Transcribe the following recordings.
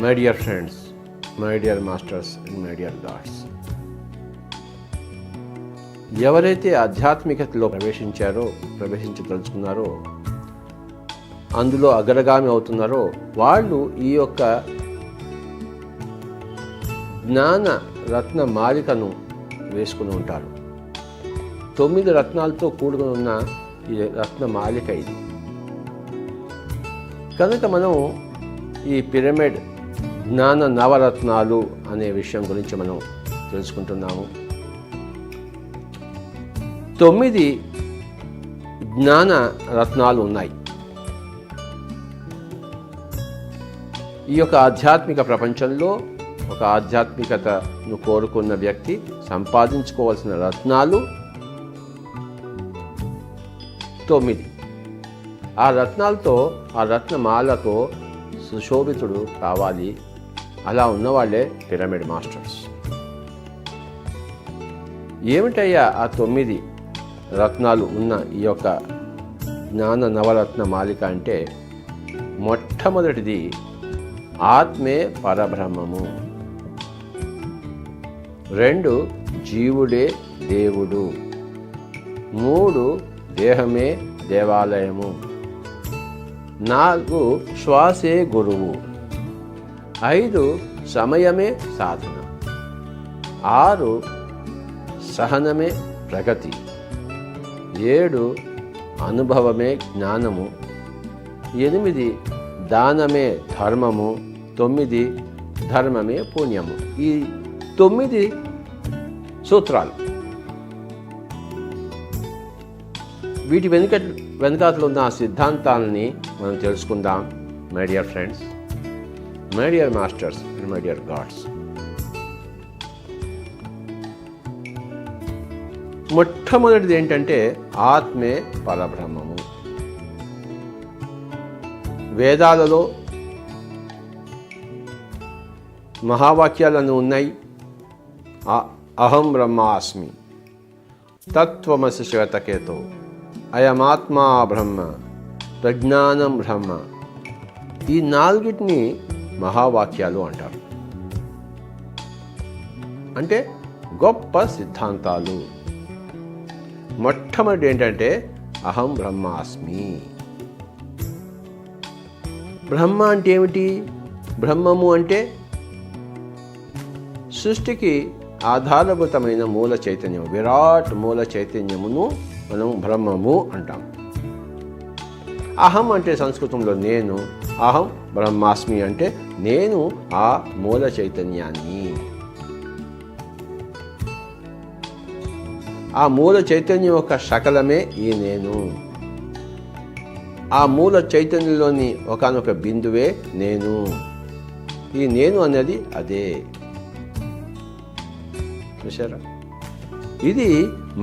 My dear friends, my dear masters and my dear God's, ఎవరైతే ఆధ్యాత్మికతలో ప్రవేశించదలుచుకున్నారో, అందులో అగ్రగామి అవుతున్నారో వాళ్ళు ఈ యొక్క జ్ఞాన రత్న మాలికను వేసుకుని ఉంటారు. 9 రత్నాలతో కూడుకుని ఉన్న ఈ రత్న మాలిక ఇది. కనుక మనం ఈ పిరమిడ్ జ్ఞాన నవరత్నాలు అనే విషయం గురించి మనం తెలుసుకుంటున్నాము. 9 జ్ఞాన రత్నాలు ఉన్నాయి. ఈ యొక్క ఆధ్యాత్మిక ప్రపంచంలో ఒక ఆధ్యాత్మికతను కోరుకున్న వ్యక్తి సంపాదించుకోవాల్సిన రత్నాలు 9. ఆ రత్నాలతో, ఆ రత్నమాలతో సుశోభితుడు కావాలి. అలా ఉన్నవాళ్లే పిరమిడ్ మాస్టర్స్. ఏమిటయ్యా ఆ 9 రత్నాలు ఉన్న ఈ యొక్క జ్ఞాన నవరత్న మాలిక అంటే, మొట్టమొదటిది ఆత్మే పరబ్రహ్మము, 2 జీవుడే దేవుడు, 3 దేహమే దేవాలయము, 4 శ్వాసే గురువు, 5 సమయమే సాధన, 6 సహనమే ప్రగతి, 7 అనుభవమే జ్ఞానము, 8 దానమే ధర్మము, 9 ధర్మమే పుణ్యము. ఈ 9 సూత్రాలు. వీటి వెనుకాతలు ఉన్న ఆ సిద్ధాంతాలని మనం తెలుసుకుందాం. My dear friends, my dear masters and my dear God's. మొట్టమొదటిది ఏంటంటే ఆత్మే పరబ్రహ్మము. వేదాలలో మహావాక్యాలను ఉన్నాయి. అహం బ్రహ్మాస్మి, తత్వమసి శ్వేతకేతో, అయమాత్మా బ్రహ్మ, ప్రజ్ఞానం బ్రహ్మ. ఈ 4 మహావాక్యాలు అంటారు. అంటే గొప్ప సిద్ధాంతాలు. మొట్టమొదటి ఏంటంటే అహం బ్రహ్మాస్మి. బ్రహ్మ అంటే ఏమిటి? బ్రహ్మము అంటే సృష్టికి ఆధారభూతమైన మూల చైతన్యం, విరాట్ మూల చైతన్యమును మనం బ్రహ్మము అంటాం. అహం అంటే సంస్కృతంలో నేను, అహం బ్రహ్మాస్మి అంటే నేను ఆ మూల చైతన్యాన్ని. ఆ మూల చైతన్యం యొక్క శకలమే ఈ నేను. ఆ మూల చైతన్యంలోని ఒకానొక బిందువే నేను. ఈ నేను అనేది అదే. చూసారా? ఇది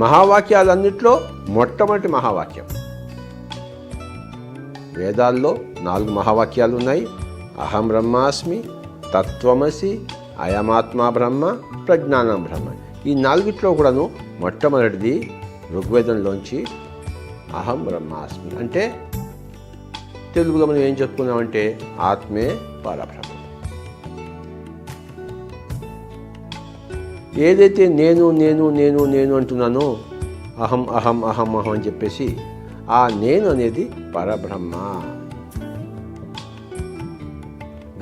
మహావాక్యాలన్నిట్లో మొట్టమొదటి మహావాక్యం. వేదాల్లో 4 మహావాక్యాలు ఉన్నాయి. అహం బ్రహ్మాస్మి, తత్వమసి, అయమాత్మా బ్రహ్మ, ప్రజ్ఞానం బ్రహ్మ. ఈ 4 కూడాను మొట్టమొదటిది ఋగ్వేదంలోంచి అహం బ్రహ్మాస్మి అంటే, తెలుగులో మనం ఏం చెప్పుకున్నామంటే ఆత్మే పరబ్రహ్మ. ఏదైతే నేను నేను నేను నేను అంటున్నానో, అహం అహం అహం అహం అని చెప్పేసి, ఆ నేను అనేది పరబ్రహ్మ.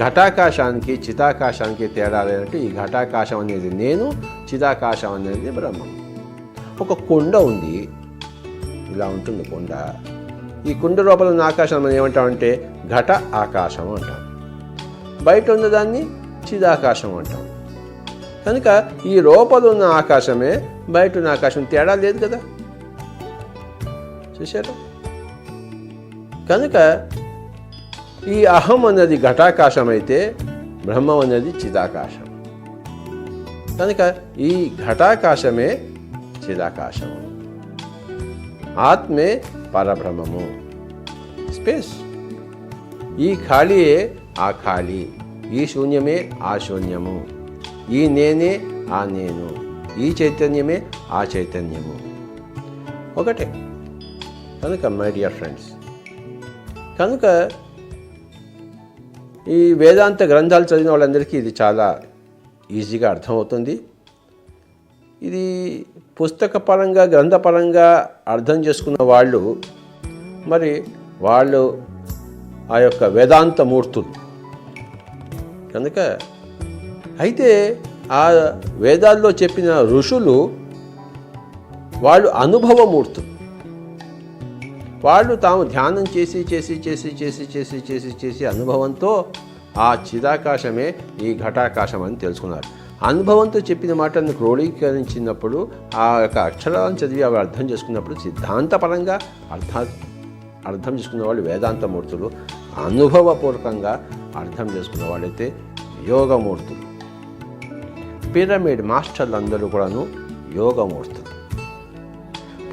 ఘటాకాశానికి చితాకాశానికి తేడా లేనట్టు ఈ ఘటాకాశం అనేది నేను, చితాకాశం అనేది బ్రహ్మం. ఒక కుండ ఉంది, ఇలా ఉంటుంది కుండ. ఈ కుండ లోపల ఉన్న ఆకాశం మనం ఏమంటామంటే ఘట ఆకాశం అంటాం. బయట ఉన్నదాన్ని చిదాకాశం అంటాం. కనుక ఈ లోపల ఉన్న ఆకాశమే బయట ఉన్న ఆకాశం, తేడా లేదు కదా. చూశారు? కనుక ఈ అహం అనేది ఘటాకాశం అయితే బ్రహ్మం అనేది చిదాకాశం. కనుక ఈ ఘటాకాశమే చిదాకాశము. ఆత్మే పరబ్రహ్మము, స్పేస్. ఈ ఖాళీయే ఆ ఖాళీ, ఈ శూన్యమే ఆ శూన్యము, ఈ నేనే ఆ నేను, ఈ చైతన్యమే ఆ చైతన్యము, ఒకటే. కనుక మై డియర్ ఫ్రెండ్స్, కనుక ఈ వేదాంత గ్రంథాలు చదివిన వాళ్ళందరికీ ఇది చాలా ఈజీగా అర్థమవుతుంది. ఇది పుస్తకపరంగా గ్రంథపరంగా అర్థం చేసుకున్న వాళ్ళు మరి వాళ్ళు ఆ యొక్క వేదాంత మూర్తులు కనుక. అయితే ఆ వేదాల్లో చెప్పిన ఋషులు వాళ్ళు అనుభవమూర్తులు. వాళ్ళు తాము ధ్యానం చేసి చేసి చేసి చేసి చేసి చేసి చేసి అనుభవంతో ఆ చిదాకాశమే ఈ ఘటాకాశం అని తెలుసుకున్నారు. అనుభవంతో చెప్పిన మాటలను క్రోడీకరించినప్పుడు ఆ యొక్క అక్షరాలను చదివి అవి అర్థం చేసుకున్నప్పుడు సిద్ధాంతపరంగా అర్థం చేసుకున్న వాళ్ళు వేదాంతమూర్తులు, అనుభవపూర్వకంగా అర్థం చేసుకున్న వాళ్ళైతే యోగమూర్తులు. పిరమిడ్ మాస్టర్లు అందరూ కూడాను యోగమూర్తులు.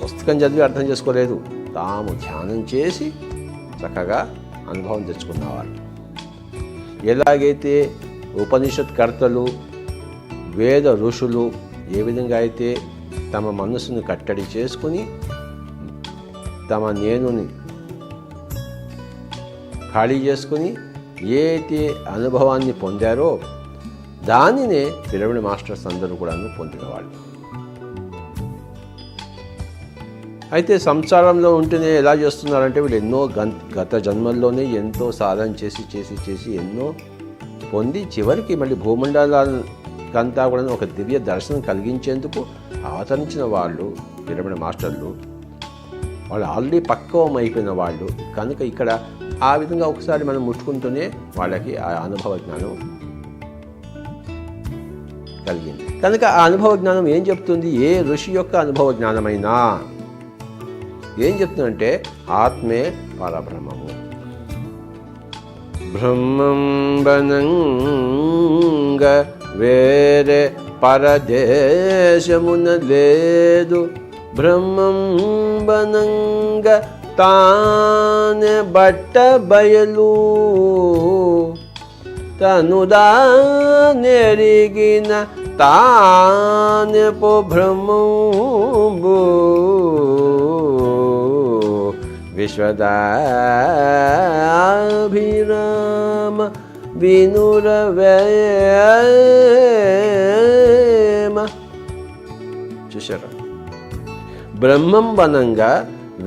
పుస్తకం చదివి అర్థం చేసుకోలేదు, తాము ధ్యానం చేసి చక్కగా అనుభవం తెచ్చుకున్నవాళ్ళు. ఎలాగైతే ఉపనిషత్ కర్తలు వేద ఋషులు ఏ విధంగా అయితే తమ మనసును కట్టడి చేసుకుని తమ నేనుని ఖాళీ చేసుకుని ఏ అయితే అనుభవాన్ని పొందారో దానినే పిరమిడ్ మాస్టర్స్ అందరూ కూడా పొందినవాళ్ళు. అయితే సంసారంలో ఉంటేనే ఎలా చేస్తున్నారంటే వీళ్ళు ఎన్నో గత జన్మల్లోనే ఎంతో సాధన చేసి చేసి చేసి ఎన్నో పొంది చివరికి మళ్ళీ భూమండలానికంతా కూడా ఒక దివ్య దర్శనం కలిగించేందుకు అవతరించిన వాళ్ళు పిరమిడ్ మాస్టర్లు. వాళ్ళు ఆల్రెడీ పక్వం అయిపోయిన వాళ్ళు కనుక ఇక్కడ ఆ విధంగా ఒకసారి మనం ముట్టుకుంటూనే వాళ్ళకి ఆ అనుభవ జ్ఞానం కలిగింది. కనుక ఆ అనుభవ జ్ఞానం ఏం చెప్తుంది? ఏ ఋషి యొక్క అనుభవ జ్ఞానమైనా ఏం చెప్తుందంటే ఆత్మే పరబ్రహ్మము. బ్రహ్మం బనంగ వేరే పరదేశమున లేదు, బ్రహ్మం బనంగ తానే బట్ట బయలు, తనుదానెరిగిన తానే పో బ్రహ్మంబు, విశ్వదాభిరామ వినురవేమ. చూశారా? బ్రహ్మం బనంగా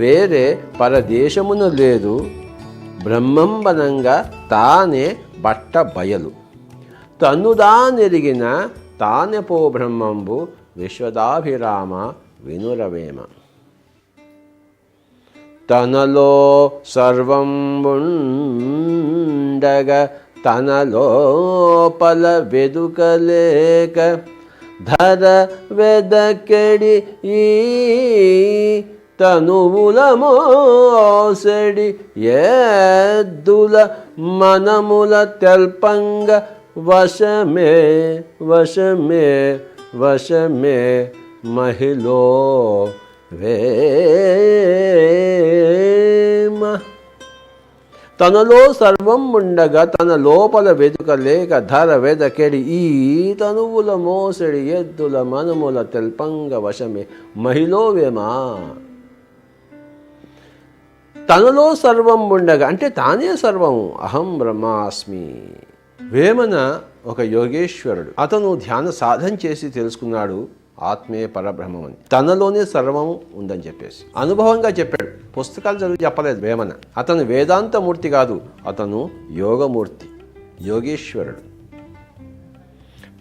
వేరే పరదేశమున లేదు, బ్రహ్మం బనంగా తానే బట్ట బయలు, తనుదానెరిగిన తానే పో బ్రహ్మంబు, విశ్వదాభిరామ వినురవేమ. తనలో సర్వం ఉండగా తన లోపల వెదుకలేక ధర వెదకెడి ఈ తనువుల మోసడి ఎద్దుల మనముల తెల్పంగ వశమే వశమే వశమే మహిళో వేమ. తనలో సర్వం ఉండగా తన లోపల వెదుకలేక ధర వెదకెడి ఈ తనువుల మోసడి ఎద్దుల మనముల తెల్పంగ వశమే మహిళో వేమ. తనలో సర్వం ఉండగా అంటే తానే సర్వము, అహం బ్రహ్మాస్మి. వేమన ఒక యోగేశ్వరుడు. అతను ధ్యాన సాధన చేసి తెలుసుకున్నాడు ఆత్మే పరబ్రహ్మం అని. తనలోనే సర్వము ఉందని చెప్పేసి అనుభవంగా చెప్పాడు. పుస్తకాలు చదివి చెప్పలేదు వేమన. అతను వేదాంతమూర్తి కాదు, అతను యోగమూర్తి, యోగేశ్వరుడు.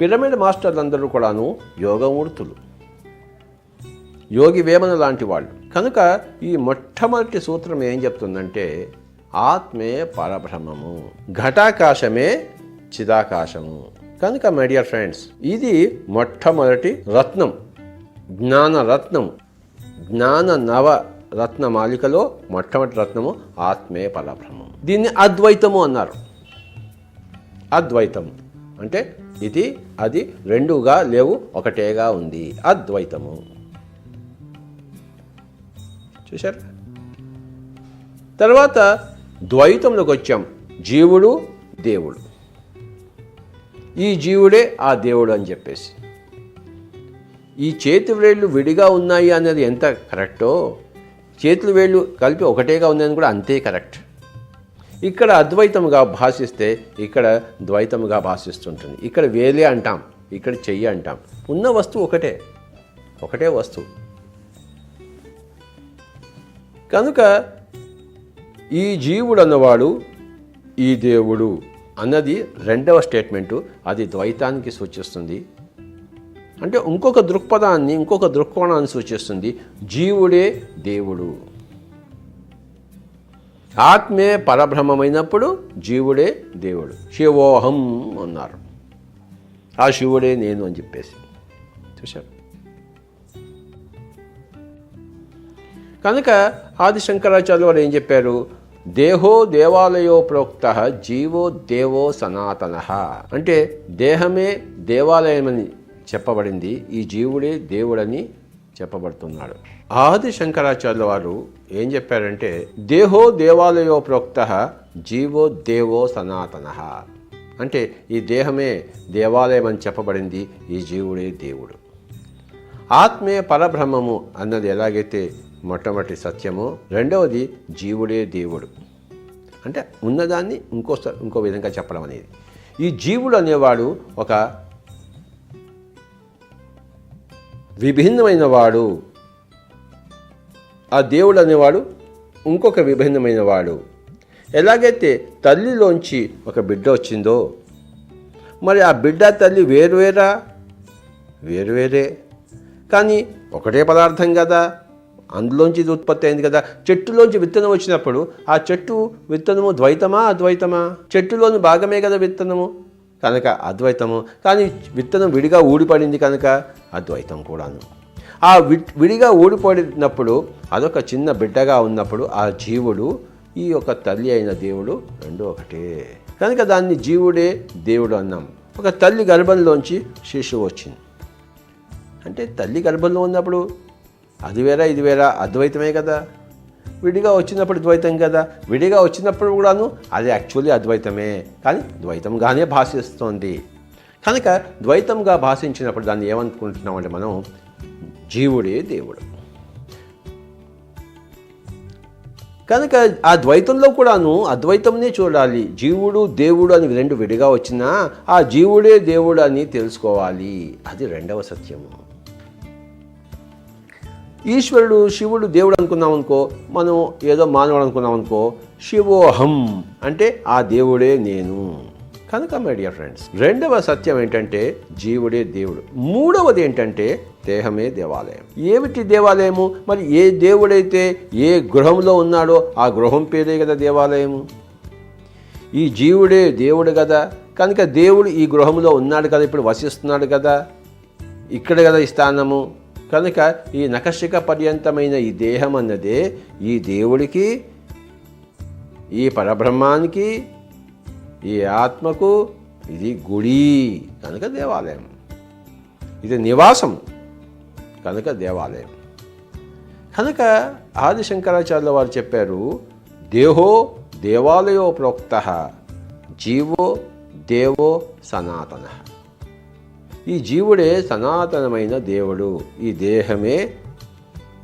పిరమిడ్ మాస్టర్లందరూ కూడాను యోగమూర్తులు, యోగి వేమన లాంటి వాళ్ళు. కనుక ఈ మొట్టమొదటి సూత్రం ఏం చెప్తుందంటే ఆత్మే పరబ్రహ్మము, ఘటాకాశమే చిదాకాశము. కనుక మై డియర్ ఫ్రెండ్స్, ఇది మొట్టమొదటి రత్నం, జ్ఞాన రత్నం, జ్ఞాన నవ రత్న మాలికలో మొట్టమొదటి రత్నము ఆత్మే పరబ్రహ్మం. దీన్ని అద్వైతము అన్నారు. అద్వైతం అంటే ఇది అది రెండుగా లేవు, ఒకటేగా ఉంది, అద్వైతము. చూశారు? తర్వాత ద్వైతంలోకి వచ్చాం, జీవుడు దేవుడు. ఈ జీవుడే ఆ దేవుడు అని చెప్పేసి, ఈ చేతి వేళ్ళు విడిగా ఉన్నాయి అనేది ఎంత కరెక్టో, చేతుల వేళ్ళు కలిపి ఒకటేగా ఉందని కూడా అంతే కరెక్ట్. ఇక్కడ అద్వైతముగా భాషిస్తే ఇక్కడ ద్వైతముగా భాషిస్తుంటుంది. ఇక్కడ వేలే అంటాం, ఇక్కడ చెయ్యి అంటాం. ఉన్న వస్తువు ఒకటే వస్తువు. కనుక ఈ జీవుడు అన్నవాడు ఈ దేవుడు అన్నది రెండవ స్టేట్మెంటు. అది ద్వైతానికి సూచిస్తుంది. అంటే ఇంకొక దృక్పథాన్ని, ఇంకొక దృక్కోణాన్ని సూచిస్తుంది. జీవుడే దేవుడు, ఆత్మే పరబ్రహ్మమైనప్పుడు జీవుడే దేవుడు. శివోహం అన్నారు, ఆ శివుడే నేను అని చెప్పేసి చూశారు. కనుక ఆది శంకరాచార్య వారు ఏం చెప్పారు? దేహో దేవాలయో ప్రోక్త జీవో దేవో సనాతన. అంటే దేహమే దేవాలయమని చెప్పబడింది, ఈ జీవుడే దేవుడని చెప్పబడుతున్నాడు. ఆది శంకరాచార్యుల వారు ఏం చెప్పారంటే దేహో దేవాలయో ప్రోక్త జీవో దేవో సనాతన. అంటే ఈ దేహమే దేవాలయం అని చెప్పబడింది, ఈ జీవుడే దేవుడు. ఆత్మే పరబ్రహ్మము అన్నది ఎలాగైతే మొట్టమొదటి సత్యము, రెండవది జీవుడే దేవుడు. అంటే ఉన్నదాన్ని ఇంకో విధంగా చెప్పడం అనేది. ఈ జీవుడు అనేవాడు ఒక విభిన్నమైన వాడు, ఆ దేవుడు అనేవాడు ఇంకొక విభిన్నమైన వాడు. ఎలాగైతే తల్లిలోంచి ఒక బిడ్డ వచ్చిందో, మరి ఆ బిడ్డ తల్లి వేరువేరే కానీ ఒకటే పదార్థం కదా, అందులోంచి ఇది ఉత్పత్తి అయింది కదా. చెట్టులోంచి విత్తనం వచ్చినప్పుడు ఆ చెట్టు విత్తనము ద్వైతమా అద్వైతమా? చెట్టులోని భాగమే కదా విత్తనము, కనుక అద్వైతము. కానీ విత్తనం విడిగా ఊడిపడింది కనుక అద్వైతం కూడాను. ఆ విడిగా ఊడిపడినప్పుడు అదొక చిన్న బిడ్డగా ఉన్నప్పుడు ఆ జీవుడు, ఈ యొక్క తల్లి అయిన దేవుడు రెండు ఒకటే. కనుక దాన్ని జీవుడే దేవుడు అన్నాం. ఒక తల్లి గర్భంలోంచి శిశువు వచ్చింది అంటే తల్లి గర్భంలో ఉన్నప్పుడు అది వేరా ఇది వేరా, అద్వైతమే కదా. విడిగా వచ్చినప్పుడు ద్వైతం కదా, విడిగా వచ్చినప్పుడు కూడాను అది యాక్చువల్లీ అద్వైతమే, కానీ ద్వైతంగానే భాషిస్తోంది. కనుక ద్వైతంగా భాషించినప్పుడు దాన్ని ఏమనుకుంటున్నామంటే మనం జీవుడే దేవుడు. కనుక ఆ ద్వైతంలో కూడాను అద్వైతంనే చూడాలి. జీవుడు దేవుడు అని రెండు విడిగా వచ్చినా ఆ జీవుడే దేవుడు అని తెలుసుకోవాలి. అది రెండవ సత్యము. ఈశ్వరుడు శివుడు దేవుడు అనుకున్నాం అనుకో, మనం ఏదో మానవుడు అనుకున్నాం అనుకో, శివోహం అంటే ఆ దేవుడే నేను. కనుక మై డియర్ ఫ్రెండ్స్, రెండవ సత్యం ఏంటంటే జీవుడే దేవుడు. మూడవది ఏంటంటే దేహమే దేవాలయం. ఏమిటి దేవాలయము? మరి ఏ దేవుడైతే ఏ గృహంలో ఉన్నాడో ఆ గృహం పేరే కదా దేవాలయము. ఈ జీవుడే దేవుడు కదా, కనుక దేవుడు ఈ గృహంలో ఉన్నాడు కదా, ఇప్పుడు వసిస్తున్నాడు కదా, ఇక్కడ కదా ఈ స్థానము. కనుక ఈ నఖశిఖ పర్యంతమైన ఈ దేహం అన్నదే ఈ దేవుడికి, ఈ పరబ్రహ్మానికి, ఈ ఆత్మకు ఇది గుడి కనుక దేవాలయం. ఇది నివాసం కనుక దేవాలయం. కనుక ఆది శంకరాచార్యుల వారు చెప్పారు దేహో దేవాలయో ప్రోక్త జీవో దేవో సనాతన. ఈ జీవుడే సనాతనమైన దేవుడు. ఈ దేహమే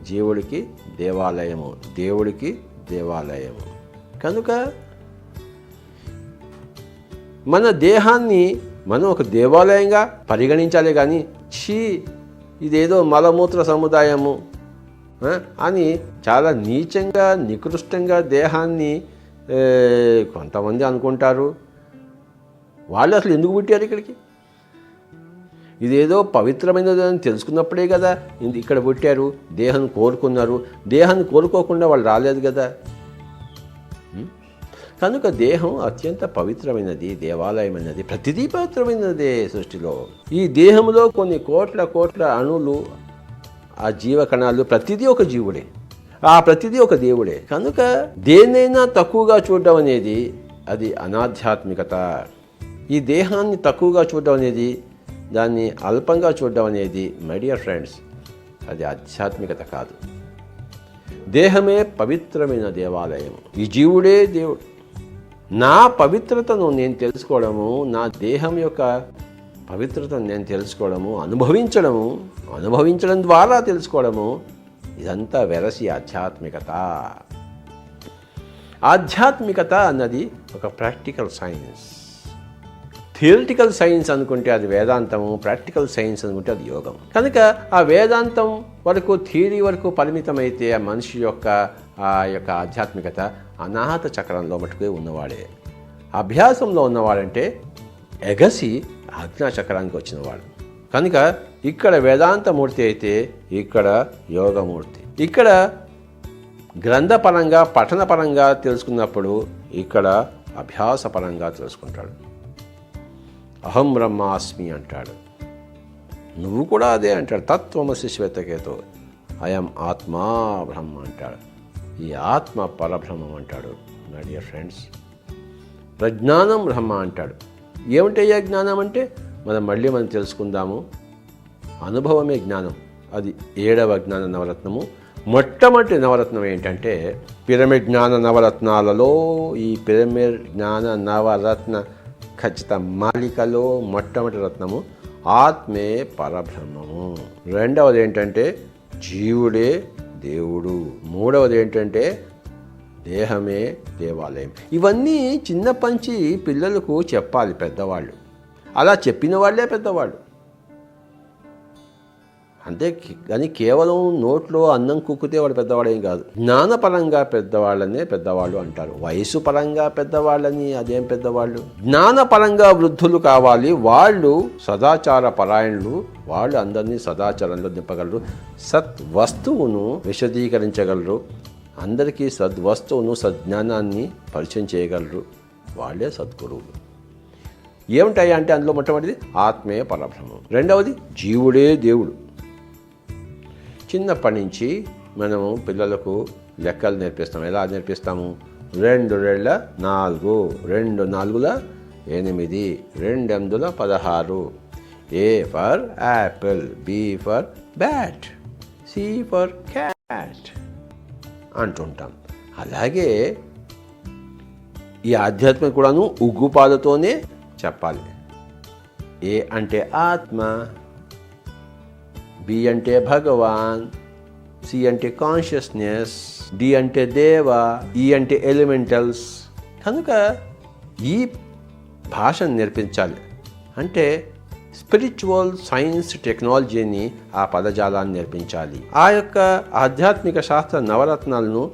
జీవుడికి దేవాలయము, దేవుడికి దేవాలయము. కనుక మన దేహాన్ని మనం ఒక దేవాలయంగా పరిగణించాలి కానీ ఇదేదో మలమూత్ర సముదాయము అని చాలా నీచంగా నికృష్టంగా దేహాన్ని కొంతమంది అనుకుంటారు. వాళ్ళు అసలు ఎందుకు పుట్టారు ఇక్కడికి? ఇదేదో పవిత్రమైనదని తెలుసుకున్నప్పుడే కదా ఇక్కడ పుట్టారు. దేహాన్ని కోరుకున్నారు, దేహాన్ని కోరుకోకుండా వాళ్ళు రాలేదు కదా. కనుక దేహం అత్యంత పవిత్రమైనది, దేవాలయమైనది, ప్రతిదీ పవిత్రమైనదే సృష్టిలో. ఈ దేహంలో కొన్ని కోట్ల అణులు, ఆ జీవకణాలు, ప్రతిదీ ఒక జీవుడే, ఆ ప్రతిదీ ఒక దేవుడే. కనుక దేన్నైనా తక్కువగా చూడడం అనేది అది అనాధ్యాత్మికత. ఈ దేహాన్ని తక్కువగా చూడడం అనేది, దాన్ని అల్పంగా చూడడం అనేది మై డియర్ ఫ్రెండ్స్ అది ఆధ్యాత్మికత కాదు. దేహమే పవిత్రమైన దేవాలయం. ఈ జీవుడే దేవుడు. నా పవిత్రతను నేను తెలుసుకోవడము, నా దేహం యొక్క పవిత్రతను నేను తెలుసుకోవడము, అనుభవించడం ద్వారా తెలుసుకోవడము, ఇదంతా వెరసి ఆధ్యాత్మికత. ఆధ్యాత్మికత అన్నది ఒక ప్రాక్టికల్ సైన్స్. థియరిటికల్ సైన్స్ అనుకుంటే అది వేదాంతము, ప్రాక్టికల్ సైన్స్ అనుకుంటే అది యోగం. కనుక ఆ వేదాంతం వరకు, థియరీ వరకు పరిమితమైతే ఆ మనిషి యొక్క ఆధ్యాత్మికత అనాహత చక్రంలో మటుకే ఉన్నవాడే. అభ్యాసంలో ఉన్నవాడంటే ఎగసి ఆజ్ఞాచక్రానికి వచ్చినవాడు. కనుక ఇక్కడ వేదాంతమూర్తి అయితే ఇక్కడ యోగమూర్తి. ఇక్కడ గ్రంథపరంగా పఠనపరంగా తెలుసుకున్నప్పుడు ఇక్కడ అభ్యాసపరంగా తెలుసుకుంటాడు. అహం బ్రహ్మాస్మి అంటాడు, నువ్వు కూడా అదే అంటాడు. తత్వమసి శ్వేతకేతో అయం ఆత్మా బ్రహ్మ అంటాడు. ఈ ఆత్మ పరబ్రహ్మం అంటాడు. మై డియర్ ఫ్రెండ్స్, ప్రజ్ఞానం బ్రహ్మ అంటాడు. ఏమిటయ్యా జ్ఞానం అంటే మనం తెలుసుకుందాము. అనుభవమే జ్ఞానం. అది 7వ జ్ఞాన నవరత్నము. మొట్టమొదటి నవరత్నం ఏంటంటే పిరమిడ్ జ్ఞాన నవరత్నాలలో ఈ పిరమిడ్ జ్ఞాన నవరత్న ఖచ్చిత మాలికలో మొట్టమొదటి రత్నము ఆత్మే పరబ్రహ్మము. రెండవది ఏంటంటే జీవుడే దేవుడు. మూడవది ఏంటంటే దేహమే దేవాలయం. ఇవన్నీ చిన్నప్పటి పిల్లలకు చెప్పాలి పెద్దవాళ్ళు. అలా చెప్పిన వాళ్ళే పెద్దవాళ్ళు. అంతే కానీ కేవలం నోట్లో అన్నం కుక్కితే వాడు పెద్దవాడేం కాదు. జ్ఞానపరంగా పెద్దవాళ్ళనే పెద్దవాళ్ళు అంటారు. వయసు పరంగా పెద్దవాళ్ళని అదేం పెద్దవాళ్ళు. జ్ఞానపరంగా వృద్ధులు కావాలి. వాళ్ళు సదాచార పరాయణులు. వాళ్ళు అందరినీ సదాచారంలో దింపగలరు. సద్వస్తువును విశదీకరించగలరు. అందరికీ సద్వస్తువును, సజ్ఞానాన్ని పరిచయం చేయగలరు. వాళ్ళే సద్గురువులు. ఏమిటాయి అంటే అందులో మొట్టమొదటిది ఆత్మే పరబ్రహ్మం. రెండవది జీవుడే దేవుడు. చిన్నప్పటి నుంచి మనము పిల్లలకు లెక్కలు నేర్పిస్తాము. ఎలా నేర్పిస్తాము? 2 రెళ్ళ 4, 2 నాలుగుల 8, 2 ఎనిమిదిల 16. A for Apple, B for bat, C for cat అంటుంటాం. అలాగే ఈ ఆధ్యాత్మిక కూడాను ఉగ్గుపాదతోనే చెప్పాలి. ఏ అంటే ఆత్మ, బి అంటే భగవాన్, సి అంటే కాన్షియస్నెస్, డి అంటే దేవ, ఈ అంటే ఎలిమెంటల్స్. కనుక ఈ భాషను నేర్పించాలి. అంటే స్పిరిచువల్ సైన్స్ టెక్నాలజీని, ఆ పదజాలాన్ని నేర్పించాలి. ఆ యొక్క ఆధ్యాత్మిక శాస్త్ర నవరత్నాలను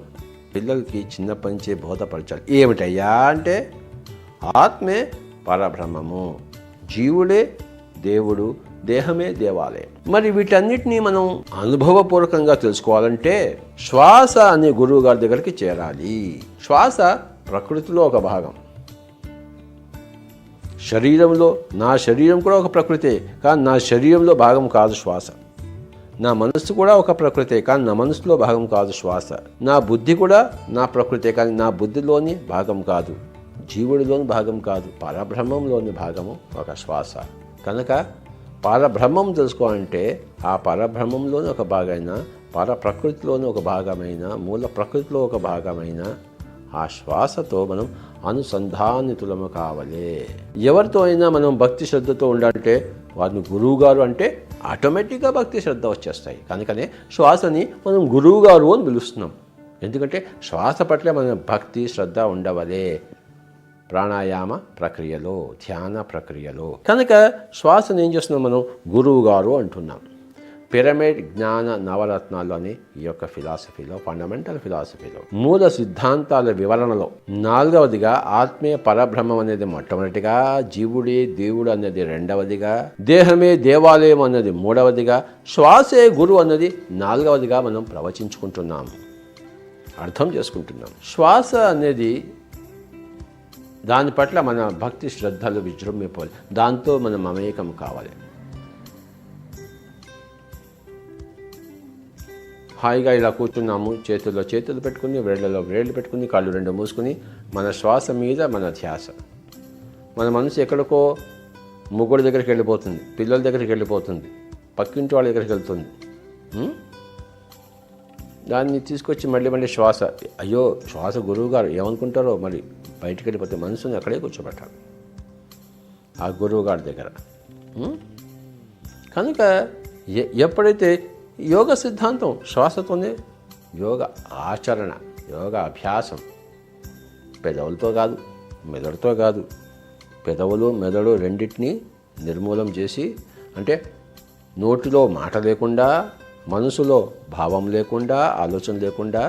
పిల్లలకి చిన్నప్పటి నుంచే బోధపరచాలి. ఏమిటయ్యా అంటే ఆత్మే పరబ్రహ్మము, జీవుడే దేవుడు, దేహమే దేవాలయం. మరి వీటన్నిటినీ మనం అనుభవపూర్వకంగా తెలుసుకోవాలంటే శ్వాస అనే గురువు గారి దగ్గరికి చేరాలి. శ్వాస ప్రకృతిలో ఒక భాగం. శరీరంలో, నా శరీరం కూడా ఒక ప్రకృతే, కానీ నా శరీరంలో భాగం కాదు శ్వాస. నా మనస్సు కూడా ఒక ప్రకృతే, కానీ నా మనసులో భాగం కాదు శ్వాస. నా బుద్ధి కూడా నా ప్రకృతే, కానీ నా బుద్ధిలోని భాగం కాదు, జీవుడిలోని భాగం కాదు, పరబ్రహ్మంలోని భాగము ఒక శ్వాస. కనుక పరబ్రహ్మం తెలుసుకోవాలంటే ఆ పరబ్రహ్మంలోని ఒక భాగమైన, పరప్రకృతిలోని ఒక భాగమైన, మూల ప్రకృతిలో ఒక భాగమైన ఆ శ్వాసతో మనం అనుసంధానితులము కావాలి. ఎవరితో అయినా మనం భక్తి శ్రద్ధతో ఉండాలంటే వారిని గురువుగారు అంటే ఆటోమేటిక్గా భక్తి శ్రద్ధ వచ్చేస్తాయి. కనుకనే శ్వాసని మనం గురువుగారు అని పిలుస్తున్నాం. ఎందుకంటే శ్వాస పట్ల మన భక్తి శ్రద్ధ ఉండవలే. ప్రాణాయామ ప్రక్రియలో, ధ్యాన ప్రక్రియలో. కనుక శ్వాసను ఏం చేస్తున్నాం మనం? గురువు గారు అంటున్నాం. పిరమిడ్ జ్ఞాన నవరత్నాలు అనే ఈ యొక్క ఫిలాసఫీలో, ఫండమెంటల్ ఫిలాసఫీలో, మూల సిద్ధాంతాల వివరణలో 4వదిగా ఆత్మీయ పరబ్రహ్మం అనేది మొట్టమొదటిగా, జీవుడే దేవుడు అన్నది 2వదిగా, దేహమే దేవాలయం అన్నది 3వదిగా, శ్వాసే గురువు అన్నది 4వదిగా మనం ప్రవచించుకుంటున్నాం, అర్థం చేసుకుంటున్నాం. శ్వాస అనేది దాని పట్ల మన భక్తి శ్రద్ధలు విజృంభిపోవాలి. దాంతో మనం మమేకం కావాలి. హాయిగా ఇలా కూర్చున్నాము, చేతుల్లో చేతులు పెట్టుకుని, వేళ్లలో వేళ్ళు పెట్టుకుని, కాళ్ళు 2 మూసుకుని, మన శ్వాస మీద మన ధ్యాస. మన మనసు ఎక్కడికో ముగ్గురు దగ్గరికి వెళ్ళిపోతుంది, పిల్లల దగ్గరికి వెళ్ళిపోతుంది, పక్కింటి వాళ్ళ దగ్గరికి వెళ్తుంది. దాన్ని తీసుకొచ్చి మళ్ళీ శ్వాస, అయ్యో శ్వాస గురువు గారు ఏమనుకుంటారో, మరి బయటికి వెళ్ళిపోతే మనసుని అక్కడే కూర్చోబెట్టాలి ఆ గురువు గారి దగ్గర. కనుక ఎప్పుడైతే యోగ సిద్ధాంతం శ్వాసతోనే, యోగ ఆచరణ, యోగ అభ్యాసం పెదవులతో కాదు, మెదడుతో కాదు. పెదవులు మెదడు రెండింటినీ నిర్మూలం చేసి, అంటే నోటిలో మాట లేకుండా, మనసులో భావం లేకుండా, ఆలోచన లేకుండా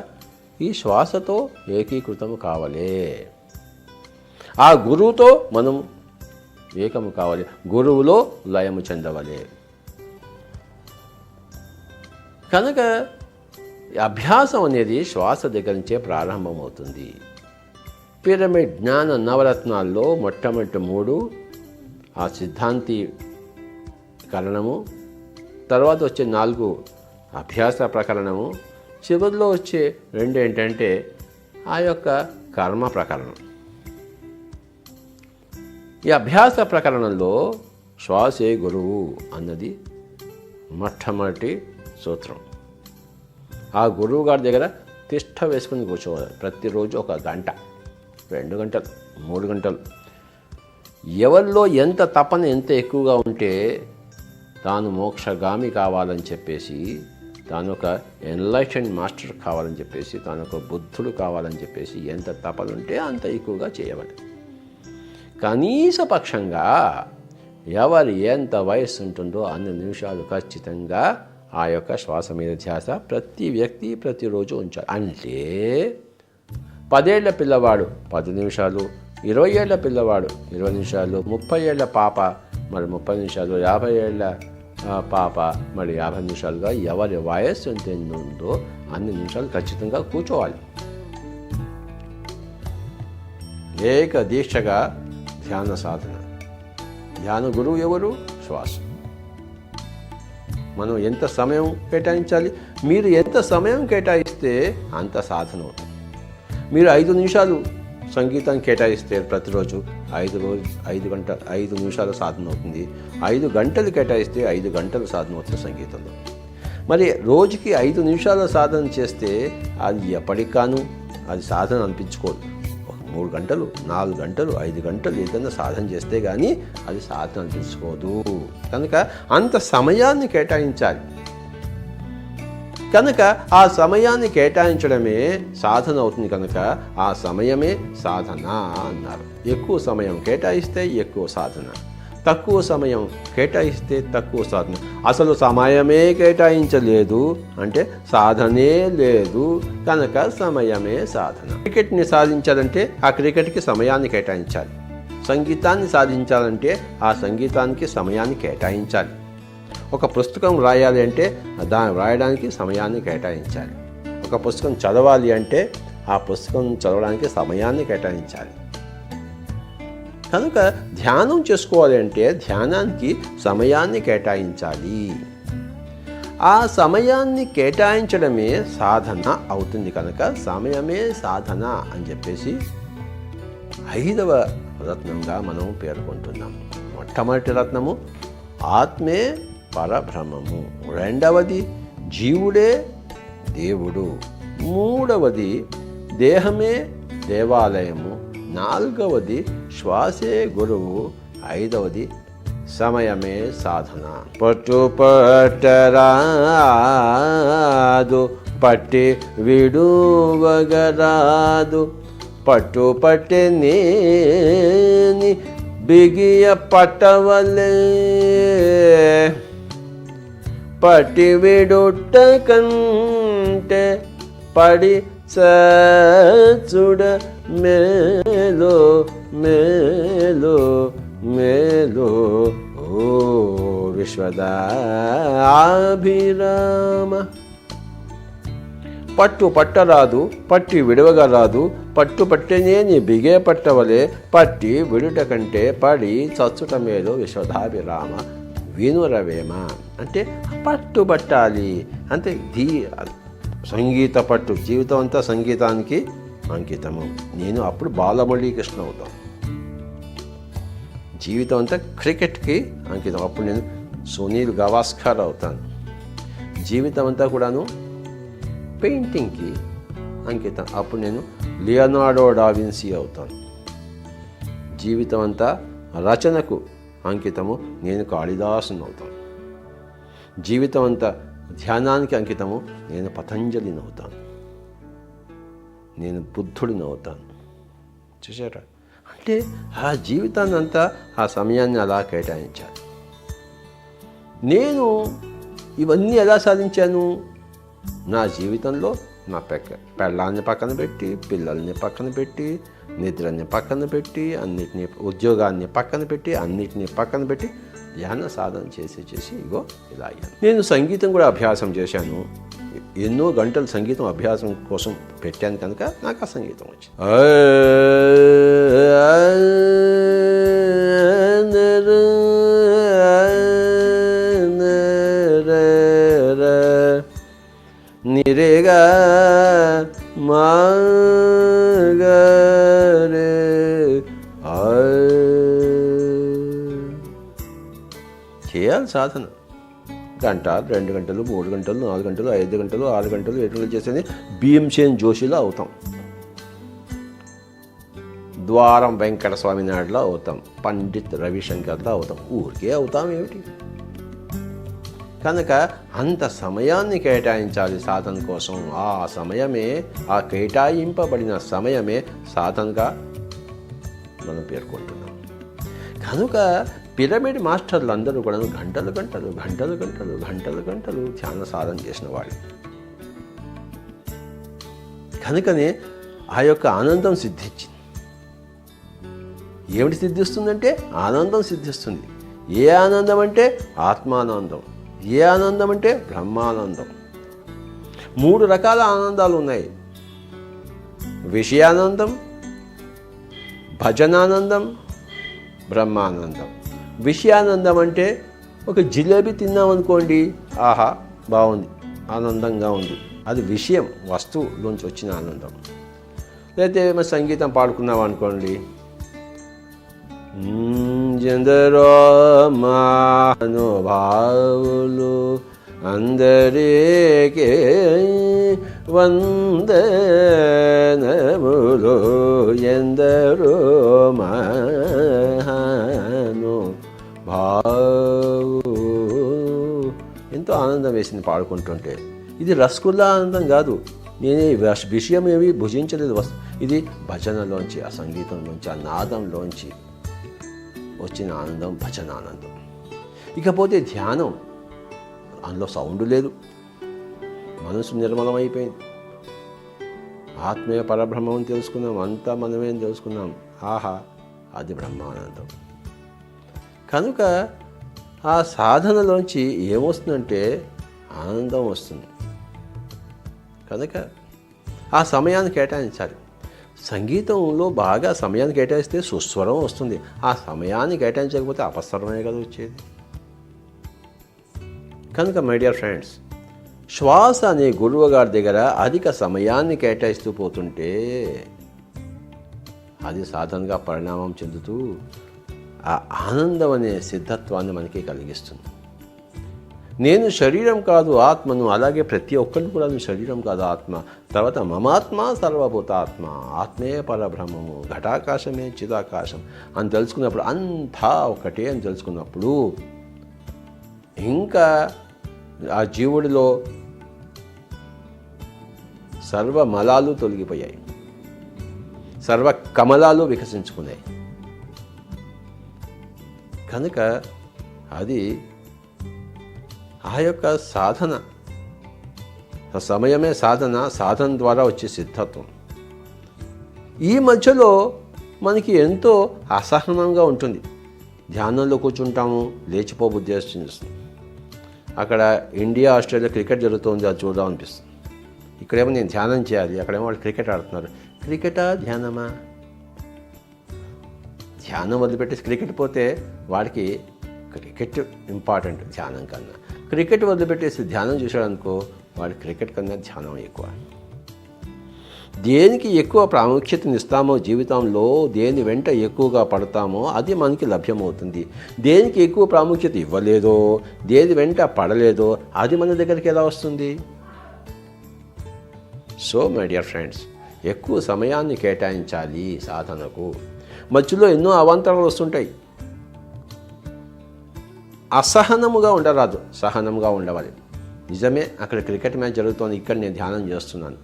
ఈ శ్వాసతో ఏకీకృతం కావాలి. ఆ గురువుతో మనం ఏకము కావాలి, గురువులో లయము చెందవాలి. కనుక అభ్యాసం అనేది శ్వాస దగ్గర నుంచే ప్రారంభమవుతుంది. పిరమిడ్ జ్ఞాన నవరత్నాల్లో మొట్టమొదటి 3 ఆ సిద్ధాంతీకరణము, తర్వాత వచ్చే 4 అభ్యాస ప్రకరణము, చివరిలో వచ్చే 2 ఏంటంటే ఆ యొక్క కర్మ ప్రకరణం. ఈ అభ్యాస ప్రకరణంలో శ్వాసే గురువు అన్నది మొట్టమొదటి సూత్రం. ఆ గురువు గారి దగ్గర తిష్ట వేసుకుని కూర్చోవాలి. ప్రతిరోజు 1 గంట, 2 గంటలు, 3 గంటలు. ఎవరిలో ఎంత తపన ఎంత ఎక్కువగా ఉంటే తాను మోక్షగామి కావాలని చెప్పేసి, తాను ఒక ఎన్లైటెండ్ మాస్టర్ కావాలని చెప్పేసి, తాను ఒక బుద్ధుడు కావాలని చెప్పేసి ఎంత తపన ఉంటే అంత ఎక్కువగా చేయవాలి. కనీసపక్షంగా ఎవరు ఎంత వయస్సు ఉంటుందో అన్ని నిమిషాలు ఖచ్చితంగా ఆ యొక్క శ్వాస మీద ధ్యాస ప్రతి వ్యక్తి ప్రతిరోజు ఉంచాలి. అంటే 10 ఏళ్ల పిల్లవాడు 10 నిమిషాలు, 20 ఏళ్ల పిల్లవాడు 20 నిమిషాలు, 30 ఏళ్ల పాప మరి 30 నిమిషాలు, 50 ఏళ్ల పాప మరి 50 నిమిషాలుగా ఎవరి వయస్సు ఎంత ఉందో అన్ని నిమిషాలు ఖచ్చితంగా కూర్చోవాలి. ఏక దీక్షగా ధ్యాన సాధన. ధ్యాన గురువు ఎవరు? శ్వాస. మనం ఎంత సమయం కేటాయించాలి? మీరు ఎంత సమయం కేటాయిస్తే అంత సాధన అవుతుంది. మీరు 5 నిమిషాలు సంగీతాన్ని కేటాయిస్తే ప్రతిరోజు 5 నిమిషాల సాధన అవుతుంది. 5 గంటలు కేటాయిస్తే 5 గంటల సాధన అవుతుంది సంగీతంలో. మరి రోజుకి 5 నిమిషాల సాధన చేస్తే అది ఎప్పటికాను అది సాధన అనిపించుకోదు. 3 గంటలు, 4 గంటలు, 5 గంటలు ఏదైనా సాధన చేస్తే కానీ అది సాధన అనిపించుకోదు. కనుక అంత సమయాన్ని కేటాయించాలి. కనుక ఆ సమయాన్ని కేటాయించడమే సాధన అవుతుంది. కనుక ఆ సమయమే సాధన అన్నారు. ఎక్కువ సమయం కేటాయిస్తే ఎక్కువ సాధన, తక్కువ సమయం కేటాయిస్తే తక్కువ సాధన. అసలు సమయమే కేటాయించలేదు అంటే సాధనే లేదు. కనుక సమయమే సాధన. క్రికెట్ని సాధించాలంటే ఆ క్రికెట్కి సమయాన్ని కేటాయించాలి. సంగీతాన్ని సాధించాలంటే ఆ సంగీతానికి సమయాన్ని కేటాయించాలి. ఒక పుస్తకం రాయాలి అంటే దాన్ని రాయడానికి సమయాన్ని కేటాయించాలి. ఒక పుస్తకం చదవాలి అంటే ఆ పుస్తకం చదవడానికి సమయాన్ని కేటాయించాలి. కనుక ధ్యానం చేసుకోవాలి అంటే ధ్యానానికి సమయాన్ని కేటాయించాలి. ఆ సమయాన్ని కేటాయించడమే సాధన అవుతుంది. కనుక సమయమే సాధన అని చెప్పేసి 5వ రత్నంగా మనం పేర్కొంటున్నాం. మొట్టమొదటి రత్నము ఆత్మే పరబ్రహ్మము, 2వది జీవుడే దేవుడు, 3వది దేహమే దేవాలయము, 4వది శ్వాసే గురువు, 5వది సమయమే సాధన. పట్టుపట్టరాదు పట్టి విడువగరాదు, పట్టుపట్టి నేని బిగియ పట్టవలే, పట్టి విడుట కంటే పడి చూడ మేలో మేలో మేలో ఓ విశ్వదాభిరామ. పట్టు పట్టరాదు పట్టి విడవగా రాదు, పట్టు పట్టేనే బిగే పట్టవలే, పట్టి విడుట కంటే పడి చచ్చుట మేలు విశ్వదాభిరామ వినురవేమ. అంటే పట్టుబట్టాలి అంటే సంగీత పట్టు, జీవితం అంతా సంగీతానికి అంకితము. నేను అప్పుడు బాలమురళీకృష్ణ అవుతాను. జీవితం అంతా క్రికెట్కి అంకితం. అప్పుడు నేను సునీల్ గవాస్కర్ అవుతాను. జీవితం అంతా కూడాను పెయింటింగ్కి అంకితం. అప్పుడు నేను లియోనార్డో డావిన్సీ అవుతాను. జీవితం అంతా రచనకు అంకితము, నేను కాళిదాసుని అవుతాను. జీవితం అంతా ధ్యానానికి అంకితము, నేను పతంజలిని అవుతాను. నేను బుద్ధుడిని అవుతాను. చూసారా? అంటే ఆ జీవితాన్ని అంతా ఆ సమయాన్ని అలా కేటాయించాలి. నేను ఇవన్నీ ఎలా సాధించాను? నా జీవితంలో నా పెళ్ళాన్ని పక్కన పెట్టి, పిల్లల్ని పక్కన పెట్టి, నిద్రని పక్కన పెట్టి, అన్నిటినీ, ఉద్యోగాన్ని పక్కన పెట్టి, అన్నిటినీ పక్కన పెట్టి ధ్యాన సాధన చేసి ఇగో ఇలా అయ్యాను. నేను సంగీతం కూడా అభ్యాసం చేశాను. ఎన్నో గంటలు సంగీతం అభ్యాసం కోసం పెట్టాను కనుక నాకు ఆ సంగీతం వచ్చింది. నిరేగా మాగరే చేయాలి సాధన. గంట, 2 గంటలు, 3 గంటలు, 4 గంటలు, 5 గంటలు, 6 గంటలు, 7 గంటలు చేసేది భీమ్సేన్ జోషిలో అవుతాం. ద్వారం వెంకట స్వామి నాయుడులో అవుతాం. పండిత్ రవిశంకర్లో అవుతాం. ఊరికే అవుతాం ఏమిటి? కనుక అంత సమయాన్ని కేటాయించాలి సాధన కోసం. ఆ సమయమే, ఆ కేటాయింపబడిన సమయమే సాధనగా మనం పేర్కొంటున్నాం. కనుక పిరమిడ్ మాస్టర్లు అందరూ కూడా గంటలు గంటలు గంటలు గంటలు గంటలు గంటలు ధ్యాన సాధన చేసిన వాళ్ళు. కనుకనే ఆ యొక్క ఆనందం సిద్ధించింది. ఏమిటి సిద్ధిస్తుందంటే ఆనందం సిద్ధిస్తుంది. ఏ ఆనందం అంటే ఆత్మానందం. ఏ ఆనందం అంటే బ్రహ్మానందం. 3 రకాల ఆనందాలు ఉన్నాయి. విషయానందం, భజనానందం, బ్రహ్మానందం. విషయానందం అంటే ఒక జిలేబీ తిన్నామనుకోండి, ఆహా బాగుంది, ఆనందంగా ఉంది, అది విషయం, వస్తువులోంచి వచ్చిన ఆనందం. లేకపోతే మరి సంగీతం పాడుకున్నాం అనుకోండి, ఎందరో మహానుభావులు అందరికీ వందనములు, ఎందరో మహానుభావులు. ఎంతో ఆనందం వేసింది పాడుకుంటుంటే. ఇది రసగుల్లా ఆనందం కాదు. నేను విషయం ఏమి భుజించలేదు. ఇది భజనలోంచి, ఆ సంగీతంలోంచి, ఆ నాదంలోంచి వచ్చిన ఆనందం, భజనానందం. ఇకపోతే ధ్యానం, అందులో సౌండ్ లేదు, మనసు నిర్మలమైపోయింది, ఆత్మీయ పరబ్రహ్మం తెలుసుకున్నాం, అంతా మనమేం తెలుసుకున్నాం. ఆహా, అది బ్రహ్మానందం. కనుక ఆ సాధనలోంచి ఏమొస్తుందంటే ఆనందం వస్తుంది. కనుక ఆ సమయాన్ని కేటాయించాలి. సంగీతంలో బాగా సమయాన్ని కేటాయిస్తే సుస్వరం వస్తుంది. ఆ సమయాన్ని కేటాయించకపోతే అపస్వరమే కదా వచ్చేది. కనుక మై డియర్ ఫ్రెండ్స్, శ్వాస అనే గురువు గారి దగ్గర అధిక సమయాన్ని కేటాయిస్తూ పోతుంటే అది సాధనగా పరిణామం చెందుతూ ఆ ఆనందం అనే సిద్ధత్వాన్ని మనకి కలిగిస్తుంది. నేను శరీరం కాదు ఆత్మను, అలాగే ప్రతి ఒక్కరిని కూడా శరీరం కాదు ఆత్మ, తర్వాత మమాత్మ సర్వభూతాత్మ, ఆత్మే పరబ్రహ్మము, ఘటాకాశమే చిదాకాశం అని తెలుసుకున్నప్పుడు, అంతా ఒకటే అని తెలుసుకున్నప్పుడు ఇంకా ఆ జీవుడిలో సర్వ మలాలు తొలగిపోయాయి, సర్వ కమలాలు వికసించుకున్నాయి. కనుక అది ఆ యొక్క సాధన, సమయమే సాధన, సాధన ద్వారా వచ్చే సిద్ధత్వం. ఈ మధ్యలో మనకి ఎంతో అసహనంగా ఉంటుంది. ధ్యానంలో కూర్చుంటాము, లేచిపోబుద్ధి చేస్తుంది. అక్కడ ఇండియా ఆస్ట్రేలియా క్రికెట్ జరుగుతుంది, అది చూద్దాం అనిపిస్తుంది. ఇక్కడేమో నేను ధ్యానం చేయాలి, అక్కడేమో వాళ్ళు క్రికెట్ ఆడుతున్నారు. క్రికెటా ధ్యానమా? ధ్యానం వదిలిపెట్టేసి క్రికెట్ పోతే వాడికి క్రికెట్ ఇంపార్టెంట్ ధ్యానం కన్నా. క్రికెట్ వదిలిపెట్టేసి ధ్యానం చూశాడనుకో, వాడి క్రికెట్ కన్నా ధ్యానం ఎక్కువ. దేనికి ఎక్కువ ప్రాముఖ్యతనిస్తామో జీవితంలో, దేని వెంట ఎక్కువగా పడతామో అది మనకి లభ్యమవుతుంది. దేనికి ఎక్కువ ప్రాముఖ్యత ఇవ్వలేదో, దేని వెంట పడలేదో అది మన దగ్గరికి ఎలా వస్తుంది? సో మై డియర్ ఫ్రెండ్స్, ఎక్కువ సమయాన్ని కేటాయించాలి సాధనకు. మధ్యలో ఎన్నో అవాంతరాలు వస్తుంటాయి. అసహనముగా ఉండరాదు, సహనముగా ఉండవాలి. నిజమే అక్కడ క్రికెట్ మ్యాచ్ జరుగుతోంది, ఇక్కడ నేను ధ్యానం చేస్తున్నాను.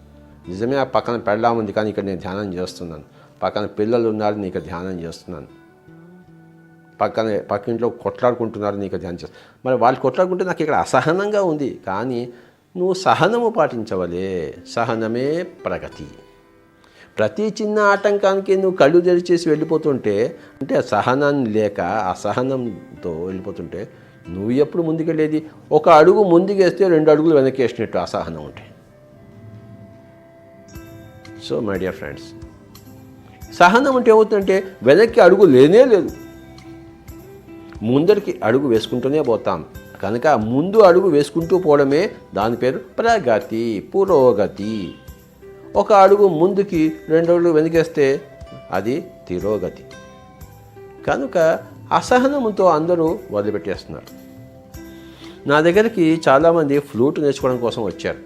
నిజమే ఆ పక్కన పెళ్ళాం ఉంది, కానీ ఇక్కడ నేను ధ్యానం చేస్తున్నాను. పక్కన పిల్లలు ఉన్నారు, నీకు ధ్యానం చేస్తున్నాను. పక్కింట్లో కొట్లాడుకుంటున్నారు, నీకు ధ్యానం చేస్తాను. మరి వాళ్ళు కొట్లాడుకుంటే నాకు ఇక్కడ అసహనంగా ఉంది, కానీ నువ్వు సహనము పాటించవలే. సహనమే ప్రగతి. ప్రతి చిన్న ఆటంకానికి నువ్వు కళ్ళు తెరిచేసి వెళ్ళిపోతుంటే, అంటే సహనాన్ని లేక అసహనంతో వెళ్ళిపోతుంటే నువ్వు ఎప్పుడు ముందుకెళ్ళేది? ఒక అడుగు ముందుకేస్తే 2 అడుగులు వెనకేసినట్టు అసహనం ఉంటాయి. సో మై డియర్ ఫ్రెండ్స్, సహనం అంటే ఏమవుతుందంటే వెనక్కి అడుగు లేనే లేదు, ముందరికి అడుగు వేసుకుంటూనే పోతాం. కనుక ముందు అడుగు వేసుకుంటూ పోవడమే దాని పేరు ప్రగతి, పురోగతి. ఒక అడుగు ముందుకి 2 అడుగులు వెనకేస్తే అది తిరోగతి. కనుక అసహనంతో అందరూ వదిలిపెట్టేస్తున్నారు. నా దగ్గరికి చాలామంది ఫ్లూట్ నేర్చుకోవడం కోసం వచ్చారు.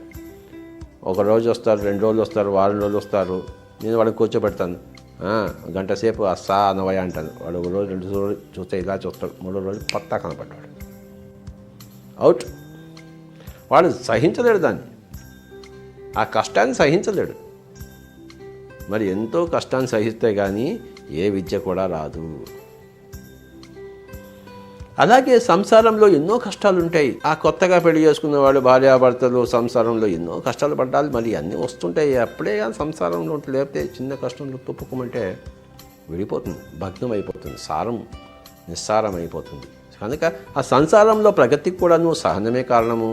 ఒక రోజు వస్తారు, 2 రోజులు వస్తారు, వారం రోజులు వస్తారు. నేను వాడిని కూర్చోబెడతాను. గంట సేపు అస్సా అనవయ అంటాను. వాడు 1 రోజు 2 రోజులు చూస్తే ఇలా చూస్తాడు, 3వ రోజు పత్తా కనపడ్డాడు, అవుట్. వాడు సహించలేడు దాన్ని, ఆ కష్టాన్ని సహించలేడు. మరి ఎంతో కష్టాన్ని సహిస్తే కానీ ఏ విద్య కూడా రాదు. అలాగే సంసారంలో ఎన్నో కష్టాలు ఉంటాయి. ఆ కొత్తగా పెళ్లి చేసుకున్న వాళ్ళు, భార్యాభర్తలు సంసారంలో ఎన్నో కష్టాలు పడ్డాలి. మరి అన్నీ వస్తుంటాయి. అప్పుడే కానీ సంసారంలో ఉంటే, లేకపోతే చిన్న కష్టంలో తుప్పుకోమంటే విడిపోతుంది, భగ్నం అయిపోతుంది, సారం నిస్సారం అయిపోతుంది. కనుక ఆ సంసారంలో ప్రగతికి కూడాను సహనమే కారణము.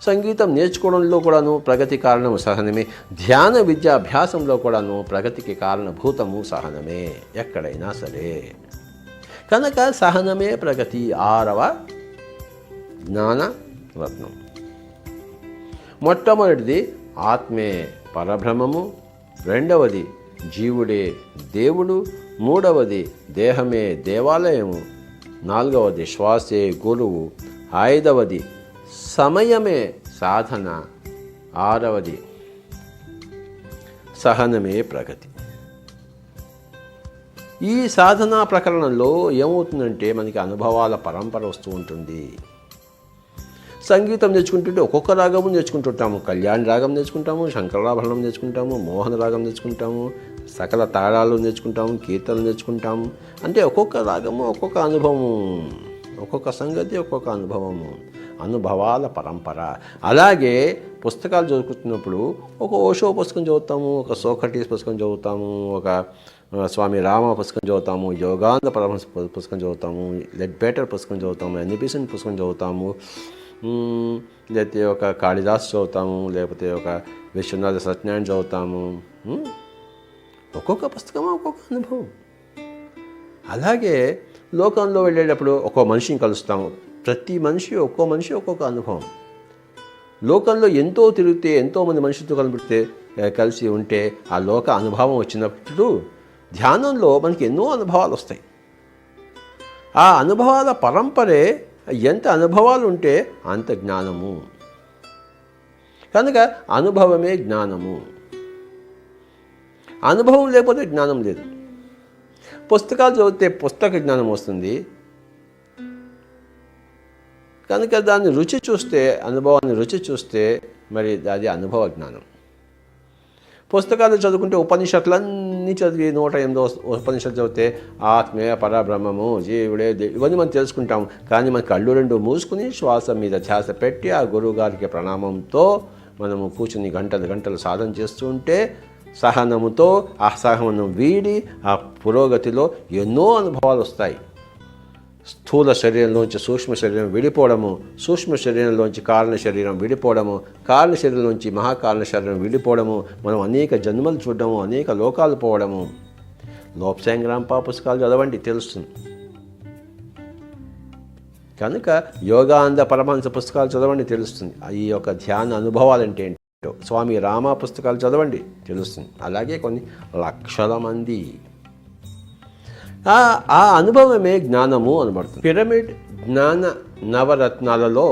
సంగీతం నేర్చుకోవడంలో కూడాను ప్రగతి కారణము సహనమే. ధ్యాన విద్యాభ్యాసంలో కూడాను ప్రగతికి కారణభూతము సహనమే, ఎక్కడైనా సరే. కనుక సహనమే ప్రగతి. 6వ జ్ఞాన రత్నం. మొట్టమొదటిది ఆత్మే పరబ్రహ్మము, 2వది జీవుడే దేవుడు, 3వది దేహమే దేవాలయము, 4వది శ్వాసే గురువు, 5వది సమయమే సాధన, 6వది సహనమే ప్రగతి. ఈ సాధనా ప్రకరణంలో ఏమవుతుందంటే మనకి అనుభవాల పరంపర వస్తూ ఉంటుంది. సంగీతం నేర్చుకుంటుంటే ఒక్కొక్క రాగము నేర్చుకుంటుంటాము. కళ్యాణ్ రాగం నేర్చుకుంటాము, శంకరాభరణం నేర్చుకుంటాము, మోహన రాగం నేర్చుకుంటాము, సకల తాళాలు నేర్చుకుంటాము, కీర్తనలు నేర్చుకుంటాము. అంటే ఒక్కొక్క రాగము ఒక్కొక్క అనుభవము, ఒక్కొక్క సంగతి ఒక్కొక్క అనుభవము, అనుభవాల పరంపర. అలాగే పుస్తకాలు చదువుతున్నప్పుడు ఒక ఓషో పుస్తకం చదువుతాము, ఒక సోక్రటీస్ పుస్తకం చదువుతాము, ఒక స్వామి రామ పుస్తకం చదువుతాము, యోగానంద పరమహంస పుస్తకం చదువుతాము, లెడ్బెటర్ పుస్తకం చదువుతాము, ఎన్నిబిసన్ పుస్తకం చదువుతాము, లేకపోతే ఒక కాళిదాస్ చదువుతాము, లేకపోతే ఒక విశ్వనాథ సత్యనారాయణ చదువుతాము. ఒక్కొక్క పుస్తకం ఒక్కొక్క అనుభవం. అలాగే లోకంలో వెళ్ళేటప్పుడు ఒక్కో మనిషిని కలుస్తాము. ప్రతి మనిషి ఒక్కొక్క అనుభవం. లోకంలో ఎంతో తిరిగితే, ఎంతోమంది మనుషులతో కలిసి ఉంటే ఆ లోక అనుభవం వచ్చినప్పుడు ధ్యానంలో మనకి ఎన్నో అనుభవాలు వస్తాయి. ఆ అనుభవాల పరంపరే, ఎంత అనుభవాలు ఉంటే అంత జ్ఞానము. కనుక అనుభవమే జ్ఞానము. అనుభవం లేకపోతే జ్ఞానం లేదు. పుస్తకాలు చదివితే పుస్తక జ్ఞానం వస్తుంది. కనుక దాన్ని రుచి చూస్తే, అనుభవాన్ని రుచి చూస్తే మరి అది అనుభవ జ్ఞానం. పుస్తకాలు చదువుకుంటే ఉపనిషత్తులన్నీ చదివి 108 ఉపనిషత్తు చదివితే ఆత్మే పరబ్రహ్మము, జీవుడే ఇవన్నీ మనం తెలుసుకుంటాము. కానీ మన కళ్ళు 2 మూసుకుని శ్వాస మీద ధ్యాస పెట్టి ఆ గురువుగారికి ప్రణామంతో మనము కూర్చుని గంటలు సాధన చేస్తూ ఉంటే, సహనముతో అసహనం వీడి ఆ పురోగతిలో ఎన్నో అనుభవాలు వస్తాయి. స్థూల శరీరంలోంచి సూక్ష్మ శరీరం విడిపోవడము, సూక్ష్మ శరీరంలోంచి కారణ శరీరం విడిపోవడము, కారణ శరీరంలోంచి మహాకారణ శరీరం విడిపోవడము, మనం అనేక జన్మలు చూడడము, అనేక లోకాలు పోవడము. లోప్సాంగ్రాంపా పుస్తకాలు చదవండి, తెలుస్తుంది. కనుక యోగానంద పరమహంస పుస్తకాలు చదవండి, తెలుస్తుంది. ఈ యొక్క ధ్యాన అనుభవాలు అంటే ఏంటో. స్వామి రామ పుస్తకాలు చదవండి, తెలుస్తుంది. అలాగే కొన్ని లక్షల మంది. ఆ అనుభవమే జ్ఞానము అనబడుతుంది. పిరమిడ్ జ్ఞాన నవరత్నాలలో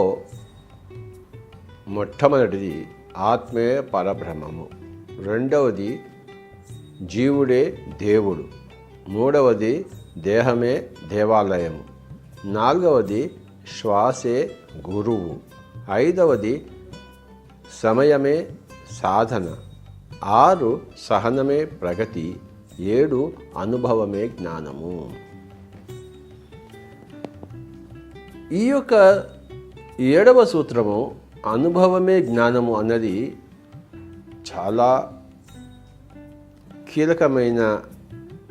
మొట్టమొదటిది ఆత్మే పరబ్రహ్మము, 2వది జీవుడే దేవుడు, 3వది దేహమే దేవాలయము, 4వది శ్వాసే గురువు, 5వది సమయమే సాధన, 6 సహనమే ప్రగతి, 7 అనుభవమే జ్ఞానము. ఈ యొక్క 7వ సూత్రము అనుభవమే జ్ఞానము అన్నది చాలా కీలకమైన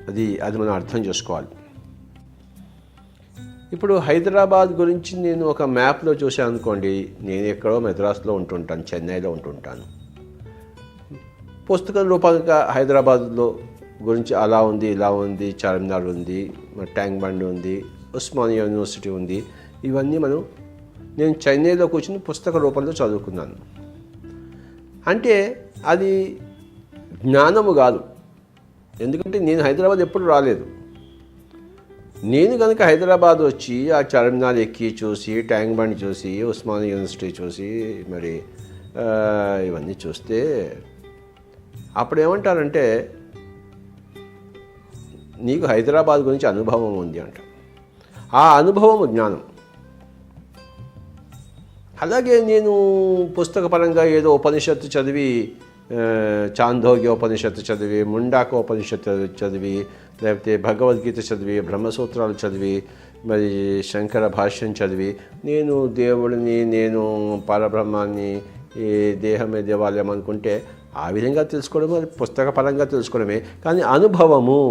అది మనం అర్థం చేసుకోవాలి. ఇప్పుడు హైదరాబాద్ గురించి నేను ఒక మ్యాప్లో చూశాను అనుకోండి, నేను ఎక్కడో మద్రాసులో ఉంటుంటాను, చెన్నైలో ఉంటుంటాను. పుస్తకం రూపంగా హైదరాబాద్లో గురించి అలా ఉంది, ఇలా ఉంది, చార్మినార్ ఉంది, ట్యాంక్ బండ్ ఉంది, ఉస్మానియా యూనివర్సిటీ ఉంది. ఇవన్నీ నేను చెన్నైలో కూర్చుని పుస్తక రూపంలో చదువుకున్నాను. అంటే అది జ్ఞానము కాదు. ఎందుకంటే నేను హైదరాబాద్ ఎప్పుడు రాలేదు. నేను కనుక హైదరాబాద్ వచ్చి ఆ చార్మినార్ ఎక్కి చూసి, ట్యాంక్ బండ్ చూసి, ఉస్మానియా యూనివర్సిటీ చూసి, మరి ఇవన్నీ చూస్తే అప్పుడు ఏమంటారంటే నీకు హైదరాబాద్ గురించి అనుభవం ఉంది అంట. ఆ అనుభవం జ్ఞానం. అలాగే నేను పుస్తకపరంగా ఏదో ఉపనిషత్తు చదివి, చాందోగ్య ఉపనిషత్తు చదివి, ముండాక ఉపనిషత్తు చదివి, లేకపోతే భగవద్గీత చదివి, బ్రహ్మసూత్రాలు చదివి, మరి శంకర భాష్యం చదివి నేను దేవుడిని, నేను పరబ్రహ్మాన్ని, ఈ దేహమే దేవాలయం అనుకుంటే ఆ విధంగా తెలుసుకోవడమే, పుస్తకపరంగా తెలుసుకోవడమే. కానీ అనుభవము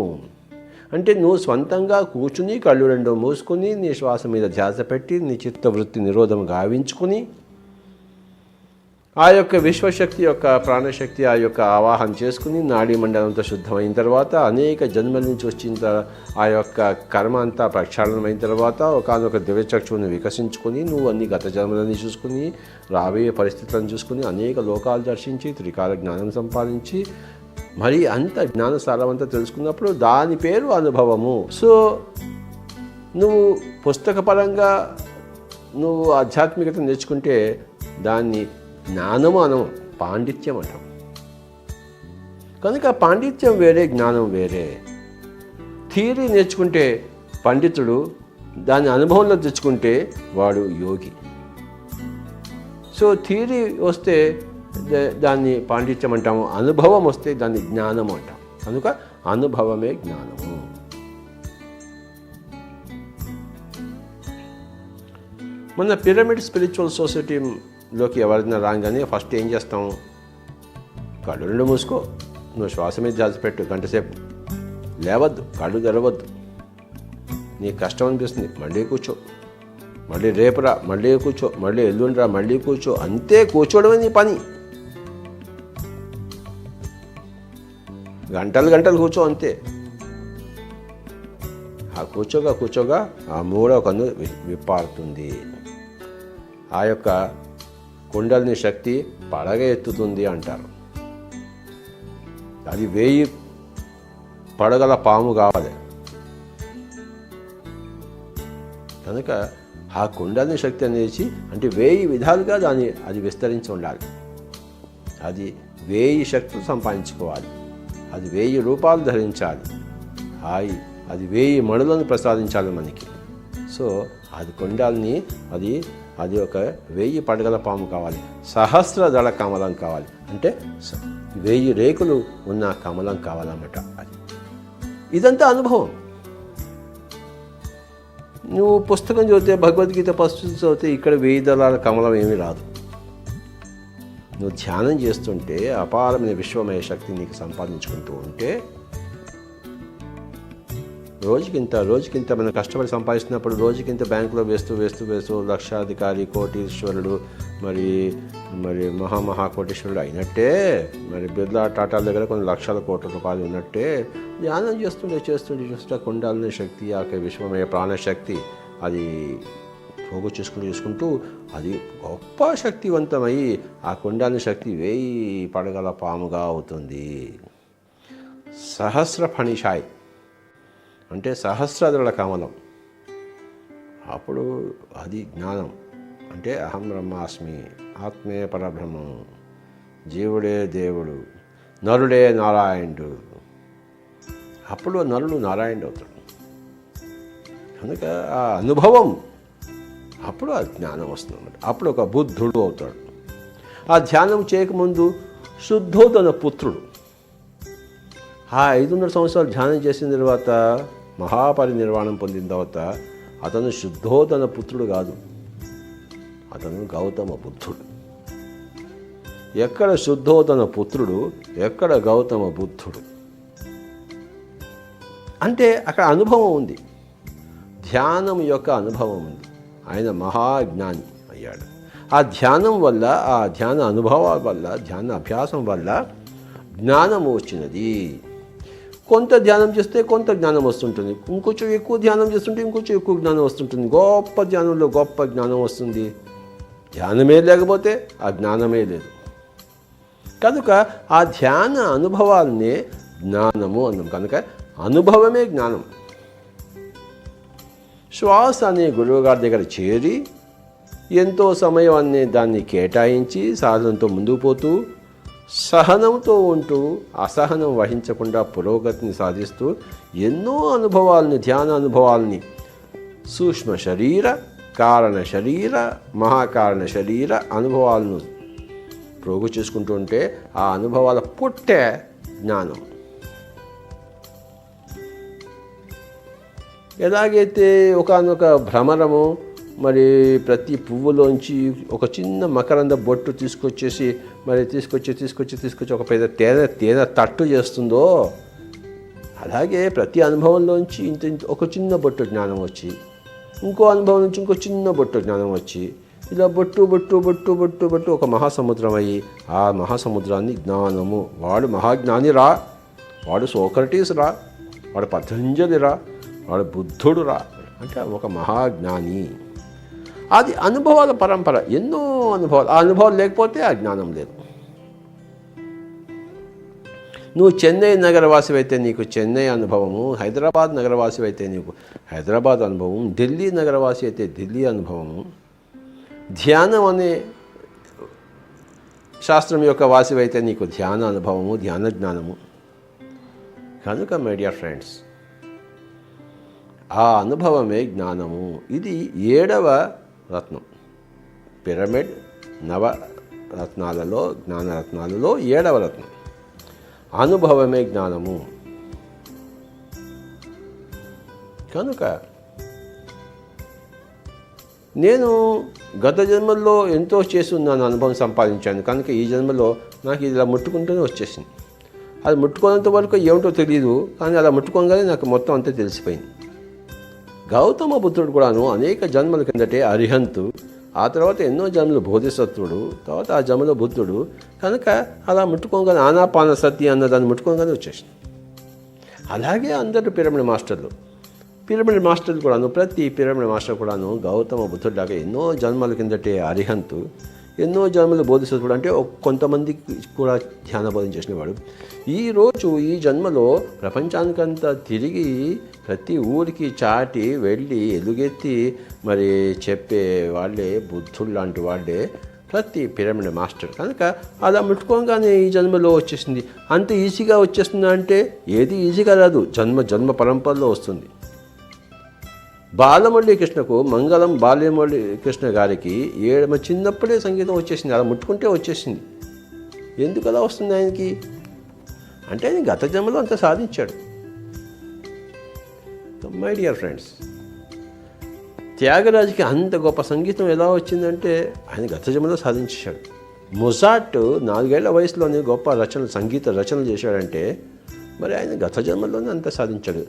అంటే నువ్వు స్వంతంగా కూర్చుని కళ్ళు 2 మూసుకుని నీ శ్వాస మీద ధ్యాస పెట్టి నీ చిత్తవృత్తి నిరోధం గావించుకుని ఆ యొక్క విశ్వశక్తి యొక్క ప్రాణశక్తి ఆ యొక్క ఆవాహన చేసుకుని నాడీ మండలంతో శుద్ధమైన తర్వాత అనేక జన్మల నుంచి వచ్చిన ఆ యొక్క కర్మ అంతా ప్రక్షాళనమైన తర్వాత ఒకనొక దివ్యచక్షువుని వికసించుకొని నువ్వు అన్ని గత జన్మలని చూసుకుని రాబోయే పరిస్థితులను చూసుకుని అనేక లోకాలు దర్శించి త్రికాల జ్ఞానం సంపాదించి మరి అంత జ్ఞానసారమంతా తెలుసుకున్నప్పుడు దాని పేరు అనుభవము. సో నువ్వు పుస్తకపరంగా నువ్వు ఆధ్యాత్మికత నేర్చుకుంటే దాన్ని జ్ఞానము అనము, పాండిత్యం అంటాం. కనుక పాండిత్యం వేరే, జ్ఞానం వేరే. థియరీ నేర్చుకుంటే పండితుడు, దాని అనుభవంలో తెచ్చుకుంటే వాడు యోగి. సో థియరీ వస్తే దాన్ని పాండిత్యం అంటాము, అనుభవం వస్తే దాన్ని జ్ఞానం అంటాం. కనుక అనుభవమే జ్ఞానము. మన పిరమిడ్ స్పిరిచువల్ సొసైటీలోకి ఎవరైనా రాగానే ఫస్ట్ ఏం చేస్తాం? కళ్ళు 2 మూసుకో, నువ్వు శ్వాస మీద ధ్యాస పెట్టు, గంటసేపు లేవద్దు, కళ్ళు తెరవద్దు. నీకు కష్టం అనిపిస్తుంది, మళ్ళీ కూర్చో, మళ్ళీ రేపురా, మళ్ళీ కూర్చో, మళ్ళీ ఎల్లుండిరా, మళ్ళీ కూర్చో. అంతే, కూర్చోవడమే నీ పని. గంటలు కూర్చో, అంతే. ఆ కూర్చోగా ఆ 3వ కన్ను విప్పారుతుంది. ఆ యొక్క కుండలిని శక్తి పడగ ఎత్తుతుంది అంటారు. అది 1000 పడగల పాము కావాలి. కనుక ఆ కుండలిని శక్తి అనేది అంటే 1000 విధాలుగా అది విస్తరించి ఉండాలి. అది 1000 శక్తులు సంపాదించుకోవాలి. అది 1000 రూపాలు ధరించాలి. అది 1000 మణులను ప్రసాదించాలి మనకి. సో అది కుండలిని, అది ఒక 1000 పడగల పాము కావాలి. సహస్రదళ కమలం కావాలి, అంటే 1000 రేకులు ఉన్న కమలం కావాలన్నమాట. అది ఇదంతా అనుభవం. నువ్వు పుస్తకం చదివితే, భగవద్గీత పుస్తకం చదివితే ఇక్కడ 1000 దళాల కమలం ఏమీ రాదు. నువ్వు ధ్యానం చేస్తుంటే అపారమైన విశ్వమయ శక్తి నీకు సంపాదించుకుంటూ ఉంటే రోజుకింత మనం కష్టపడి సంపాదిస్తున్నప్పుడు రోజుకింత బ్యాంకులో వేస్తూ లక్షాధికారి, కోటీశ్వరుడు, మరి మహాకోటీశ్వరుడు అయినట్టే. మరి బిర్లా టాటాల దగ్గర కొన్ని లక్షల కోట్ల రూపాయలు ఉన్నట్టే ధ్యానం చేస్తుంటే కుండలిని శక్తి, ఆ విశ్వమయ ప్రాణశక్తి అది పోగు చేసుకుంటూ అది గొప్ప శక్తివంతమై ఆ కుండలిని శక్తి 1000 పడగల పాముగా అవుతుంది. సహస్ర ఫణిషాయి అంటే సహస్రదళ కమలం. అప్పుడు అది జ్ఞానం. అంటే అహం బ్రహ్మాస్మి, ఆత్మే పరబ్రహ్మం, జీవుడే దేవుడు, నరుడే నారాయణుడు. అప్పుడు నరుడు నారాయణుడు అవుతాడు. కనుక ఆ అనుభవం, అప్పుడు ఆ జ్ఞానం వస్తుంది అన్నమాట. అప్పుడు ఒక బుద్ధుడు అవుతాడు. ఆ ధ్యానం చేయకముందు శుద్ధోదన పుత్రుడు. ఆ 500 సంవత్సరాలు ధ్యానం చేసిన తర్వాత మహాపరినిర్వాణం పొందిన తర్వాత అతను శుద్ధోదన పుత్రుడు కాదు, అతను గౌతమ బుద్ధుడు. ఎక్కడ శుద్ధోదన పుత్రుడు, ఎక్కడ గౌతమ బుద్ధుడు? అంటే అక్కడ అనుభవం ఉంది, ధ్యానం యొక్క అనుభవం ఉంది. ఆయన మహాజ్ఞాని అయ్యాడు. ఆ ధ్యానం వల్ల, ఆ ధ్యాన అనుభవాల వల్ల, ధ్యాన అభ్యాసం వల్ల జ్ఞానము వచ్చినది. కొంత ధ్యానం చేస్తే కొంత జ్ఞానం వస్తుంటుంది, ఇంకొంచెం ఎక్కువ ధ్యానం చేస్తుంటే ఇంకొంచెం ఎక్కువ జ్ఞానం వస్తుంటుంది. గొప్ప ధ్యానంలో గొప్ప జ్ఞానం వస్తుంది. ధ్యానమే లేకపోతే ఆ జ్ఞానమే లేదు. కనుక ఆ ధ్యాన అనుభవాలనే జ్ఞానము అన్నాం. కనుక అనుభవమే జ్ఞానం. శ్వాస అనే గురువుగారి దగ్గర చేరి ఎంతో సమయాన్ని దాన్ని కేటాయించి సాధనతో ముందుకు పోతూ సహనంతో ఉంటూ అసహనం వహించకుండా పురోగతిని సాధిస్తూ ఎన్నో అనుభవాలని, ధ్యాన అనుభవాలని, సూక్ష్మ శరీర, కారణ శరీర, మహాకారణ శరీర అనుభవాలను ప్రోగు చేసుకుంటుంటే ఆ అనుభవాల పుట్టే జ్ఞానం. ఎలాగైతే ఒకానొక భ్రమరము మరి ప్రతి పువ్వులోంచి ఒక చిన్న మకరంద బొట్టు తీసుకొచ్చేసి తీసుకొచ్చి ఒక పెద్ద తేనె తట్టు చేస్తుందో, అలాగే ప్రతి అనుభవంలోంచి ఇంత ఒక చిన్న బొట్టు జ్ఞానం వచ్చి, ఇంకో అనుభవం నుంచి ఇంకో చిన్న బొట్టు జ్ఞానం వచ్చి, ఇలా బొట్టు ఒక మహాసముద్రం అయ్యి, ఆ మహాసముద్రాన్ని జ్ఞానము. వాడు మహాజ్ఞాని రా, వాడు సోక్రటీస్ రా, వాడు పతంజలి రా, వాడు బుద్ధుడు రా అంటే ఒక మహాజ్ఞాని. అది అనుభవాల పరంపర, ఎన్నో అనుభవాలు. ఆ అనుభవాలు లేకపోతే ఆ జ్ఞానం లేదు. నువ్వు చెన్నై నగరవాసి అయితే నీకు చెన్నై అనుభవము, హైదరాబాద్ నగరవాసి అయితే నీకు హైదరాబాద్ అనుభవం, ఢిల్లీ నగరవాసి అయితే ఢిల్లీ అనుభవము, ధ్యానం అనే శాస్త్రం యొక్క వాసి అయితే నీకు ధ్యాన అనుభవము, ధ్యాన జ్ఞానము. కనుక మై డియర్ ఫ్రెండ్స్, ఆ అనుభవమే జ్ఞానము. ఇది 7వ రత్నం. పిరమిడ్ నవరత్నాలలో, జ్ఞానరత్నాలలో 7వ రత్నం అనుభవమే జ్ఞానము. కనుక నేను గత జన్మల్లో ఎంతో చేస్తున్నాను, అనుభవం సంపాదించాను. కనుక ఈ జన్మలో నాకు ఇలా ముట్టుకుంటూనే వచ్చేసింది. అది ముట్టుకున్నంత వరకు ఏమిటో తెలియదు, కానీ అలా ముట్టుకోగానే నాకు మొత్తం అంతా తెలిసిపోయింది. గౌతమ బుద్ధుడు కూడాను అనేక జన్మల కిందటే అరిహంతు, ఆ తర్వాత ఎన్నో జన్మలు బోధిసత్వుడు, తర్వాత ఆ జన్మలో బుద్ధుడు. కనుక అలా ముట్టుకోగానే ఆనాపాన సతి అన్నదాన్ని ముట్టుకోగానే వచ్చేసింది. అలాగే అందరూ పిరమిడ్ మాస్టర్లు కూడాను, ప్రతి పిరమిడ్ మాస్టర్ కూడాను గౌతమ బుద్ధుడిలాగా ఎన్నో జన్మల కిందటే అరిహంతు, ఎన్నో జన్మలు బోధిసత్వుడు. అంటే కొంతమందికి కూడా ధ్యాన బోధన చేసినవాడు. ఈరోజు ఈ జన్మలో ప్రపంచానికంతా తిరిగి ప్రతి ఊరికి చాటి వెళ్ళి ఎలుగెత్తి మరి చెప్పే వాళ్ళే బుద్ధుడు లాంటి వాళ్ళే ప్రతి పిరమిడ్ మాస్టర్. కనుక అలా ముట్టుకోగానే ఈ జన్మలో వచ్చేసింది. అంత ఈజీగా వచ్చేస్తుందా అంటే ఏది ఈజీగా రాదు, జన్మ పరంపరలో వస్తుంది. బాలమురళీ కృష్ణకు, మంగళం బాలమురళీ కృష్ణ గారికి చిన్నప్పుడే సంగీతం వచ్చేసింది, అలా ముట్టుకుంటే వచ్చేసింది. ఎందుకు అలా వస్తుంది ఆయనకి అంటే ఆయన గత జన్మలో అంత సాధించాడు. మై డియర్ ఫ్రెండ్స్, త్యాగరాజుకి అంత గొప్ప సంగీతం ఎలా వచ్చిందంటే ఆయన గత జన్మలో సాధించాడు. మొజార్ట్ 4 ఏళ్ల వయసులోనే గొప్ప సంగీత రచనలు చేశాడంటే మరి ఆయన గత జన్మలోనే అంత సాధించాడు.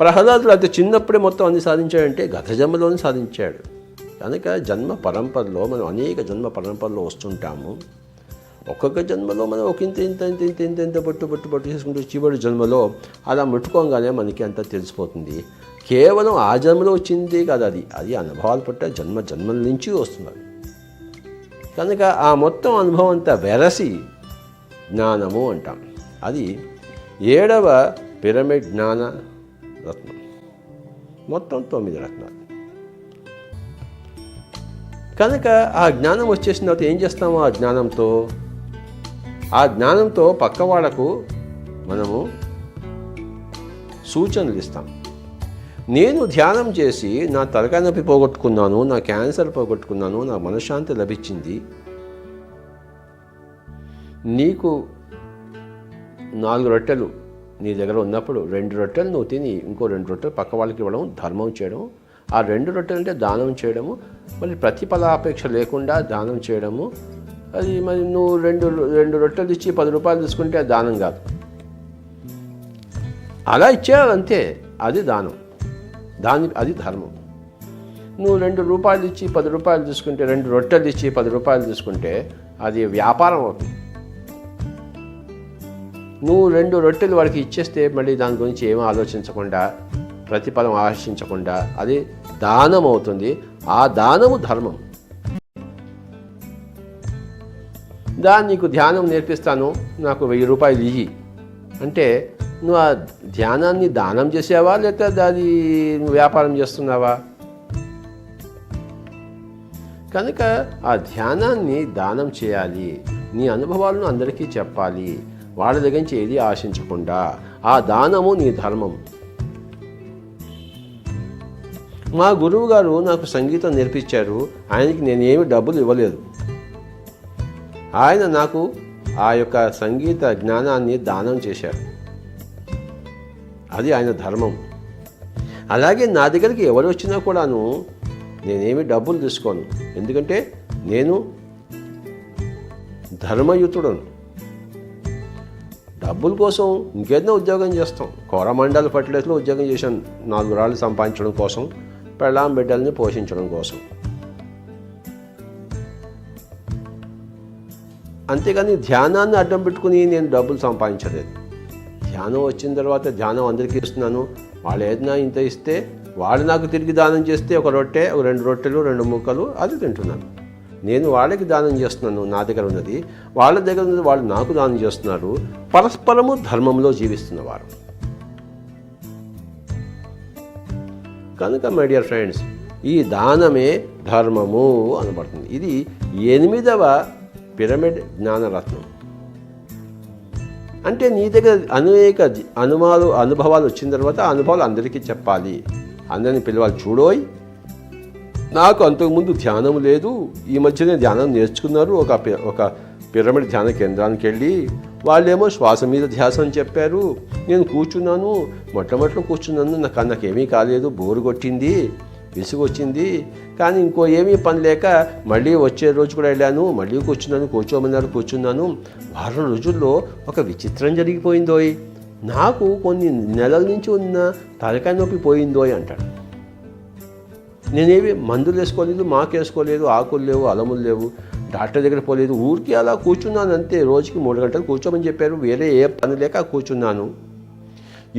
ప్రహ్లాదుడు అయితే చిన్నప్పుడే మొత్తం అన్ని సాధించాడంటే గత జన్మలోనే సాధించాడు. కనుక జన్మ పరంపరలో మనం అనేక జన్మ పరంపరలో వస్తుంటాము. ఒక్కొక్క జన్మలో మనం ఒక ఇంత బొట్టు చేసుకుంటూ చివరి జన్మలో అలా ముట్టుకోగానే మనకి అంతా తెలిసిపోతుంది. కేవలం ఆ జన్మలో వచ్చింది కాదు, అది అనుభవాలు పట్ట జన్మల నుంచి వస్తున్నది. కనుక ఆ మొత్తం అనుభవం అంతా వెరసి జ్ఞానము అంటాం. అది 7వ పిరమిడ్ జ్ఞాన రత్నం. మొత్తం 9 రత్నాలు. కనుక ఆ జ్ఞానం వచ్చేసిన తర్వాత ఏం చేస్తాము? ఆ జ్ఞానంతో పక్కవాళ్లకు మనము సూచనలు ఇస్తాం. నేను ధ్యానం చేసి నా తలకాయ నొప్పి పోగొట్టుకున్నాను, నా క్యాన్సర్ పోగొట్టుకున్నాను, నా మనశ్శాంతి లభించింది, నీకు 4 రొట్టెలు నీ దగ్గర ఉన్నప్పుడు 2 రొట్టెలు నువ్వు తిని ఇంకో 2 రొట్టెలు పక్క వాళ్ళకి ఇవ్వడం ధర్మం చేయడం. ఆ 2 రొట్టెలు అంటే దానం చేయడము, మళ్ళీ ప్రతిఫలాపేక్ష లేకుండా దానం చేయడము. అది మరి నువ్వు 2 రొట్టెలు ఇచ్చి 10 రూపాయలు తీసుకుంటే అది దానం కాదు. అలా ఇచ్చేయాలంతే, అది దానం, అది ధర్మం. నువ్వు 2 రూపాయలు ఇచ్చి 10 రూపాయలు తీసుకుంటే, 2 రొట్టెలు ఇచ్చి 10 రూపాయలు తీసుకుంటే అది వ్యాపారం అవుతుంది. నువ్వు 2 రొట్టెలు వాడికి ఇచ్చేస్తే మళ్ళీ దాని గురించి ఏమీ ఆలోచించకుండా, ప్రతిఫలం ఆశించకుండా అది దానం అవుతుంది. ఆ దానము ధర్మం. నీకు ధ్యానం నేర్పిస్తాను, నాకు 1000 రూపాయలు ఇయ్యి అంటే నువ్వు ఆ ధ్యానాన్ని దానం చేసావా లేకపోతే అది నువ్వు వ్యాపారం చేస్తున్నావా? కనుక ఆ ధ్యానాన్ని దానం చేయాలి. నీ అనుభవాలను అందరికీ చెప్పాలి, వాళ్ళ దగ్గర నుంచి ఏది ఆశించకుండా. ఆ దానము నీ ధర్మం. మా గురువు గారు నాకు సంగీతం నేర్పించారు. ఆయనకి నేనేమి డబ్బులు ఇవ్వలేదు. ఆయన నాకు ఆ యొక్క సంగీత జ్ఞానాన్ని దానం చేశారు. అది ఆయన ధర్మం. అలాగే నా దగ్గరికి ఎవరు వచ్చినా కూడాను నేనేమి డబ్బులు తీసుకోను. ఎందుకంటే నేను ధర్మయుతుడను. డబ్బుల కోసం ఇంకేదైనా ఉద్యోగం చేస్తాం. కోరమండల ఫర్టిలైజర్లో ఉద్యోగం చేశాను 4 రాళ్ళు సంపాదించడం కోసం, పెళ్ళాం బిడ్డల్ని పోషించడం కోసం. అంతేగాని ధ్యానాన్ని అడ్డం పెట్టుకుని నేను డబ్బులు సంపాదించలేదు. ధ్యానం వచ్చిన తర్వాత ధ్యానం అందరికీ ఇస్తున్నాను. వాళ్ళు ఏదైనా ఇంత ఇస్తే వాళ్ళు నాకు తిరిగి దానం చేస్తే 1 రొట్టె, 2 రొట్టెలు, 2 ముక్కలు అది తింటున్నాను. నేను వాళ్ళకి దానం చేస్తున్నాను, నా దగ్గర ఉన్నది. వాళ్ళ దగ్గర ఉన్నది వాళ్ళు నాకు దానం చేస్తున్నారు. పరస్పరము ధర్మంలో జీవిస్తున్నవారు. కనుక మై డియర్ ఫ్రెండ్స్, ఈ దానమే ధర్మము అనబడుతుంది. ఇది 8వ పిరమిడ్ జ్ఞానరత్నం. అంటే నీ దగ్గర అనేక అనుభవాలు వచ్చిన తర్వాత ఆ అనుభవాలు అందరికీ చెప్పాలి, అందరినీ పిలవాలి. చూడోయ్, నాకు అంతకుముందు ధ్యానం లేదు, ఈ మధ్యనే ధ్యానం నేర్చుకున్నారు. ఒక పిరమిడ్ ధ్యాన కేంద్రానికి వెళ్ళి వాళ్ళేమో శ్వాస మీద ధ్యాస అని చెప్పారు. నేను కూర్చున్నాను, మొట్టమొదటిలో కూర్చున్నాను, నాకేమీ కాలేదు, బోరు కొట్టింది, విసుగు వచ్చింది. కానీ ఇంకో ఏమీ పని లేక మళ్ళీ వచ్చే రోజు కూడా వెళ్ళాను, మళ్ళీ కూర్చోమన్నారు, కూర్చున్నాను. వారం రోజుల్లో ఒక విచిత్రం జరిగిపోయిందోయ్, నాకు కొన్ని నెలల నుంచి ఉన్న తలకాయ నొప్పి పోయిందోయ్ అంటాడు. నేనేమి మందులు వేసుకోలేదు, మాకేసుకోలేదు, ఆకులు లేవు, అలములు లేవు, డాక్టర్ దగ్గర పోలేదు, ఊరికి అలా కూర్చున్నాను అంతే. రోజుకి 3 గంటలు కూర్చోమని చెప్పారు, వేరే ఏ పని లేక కూర్చున్నాను.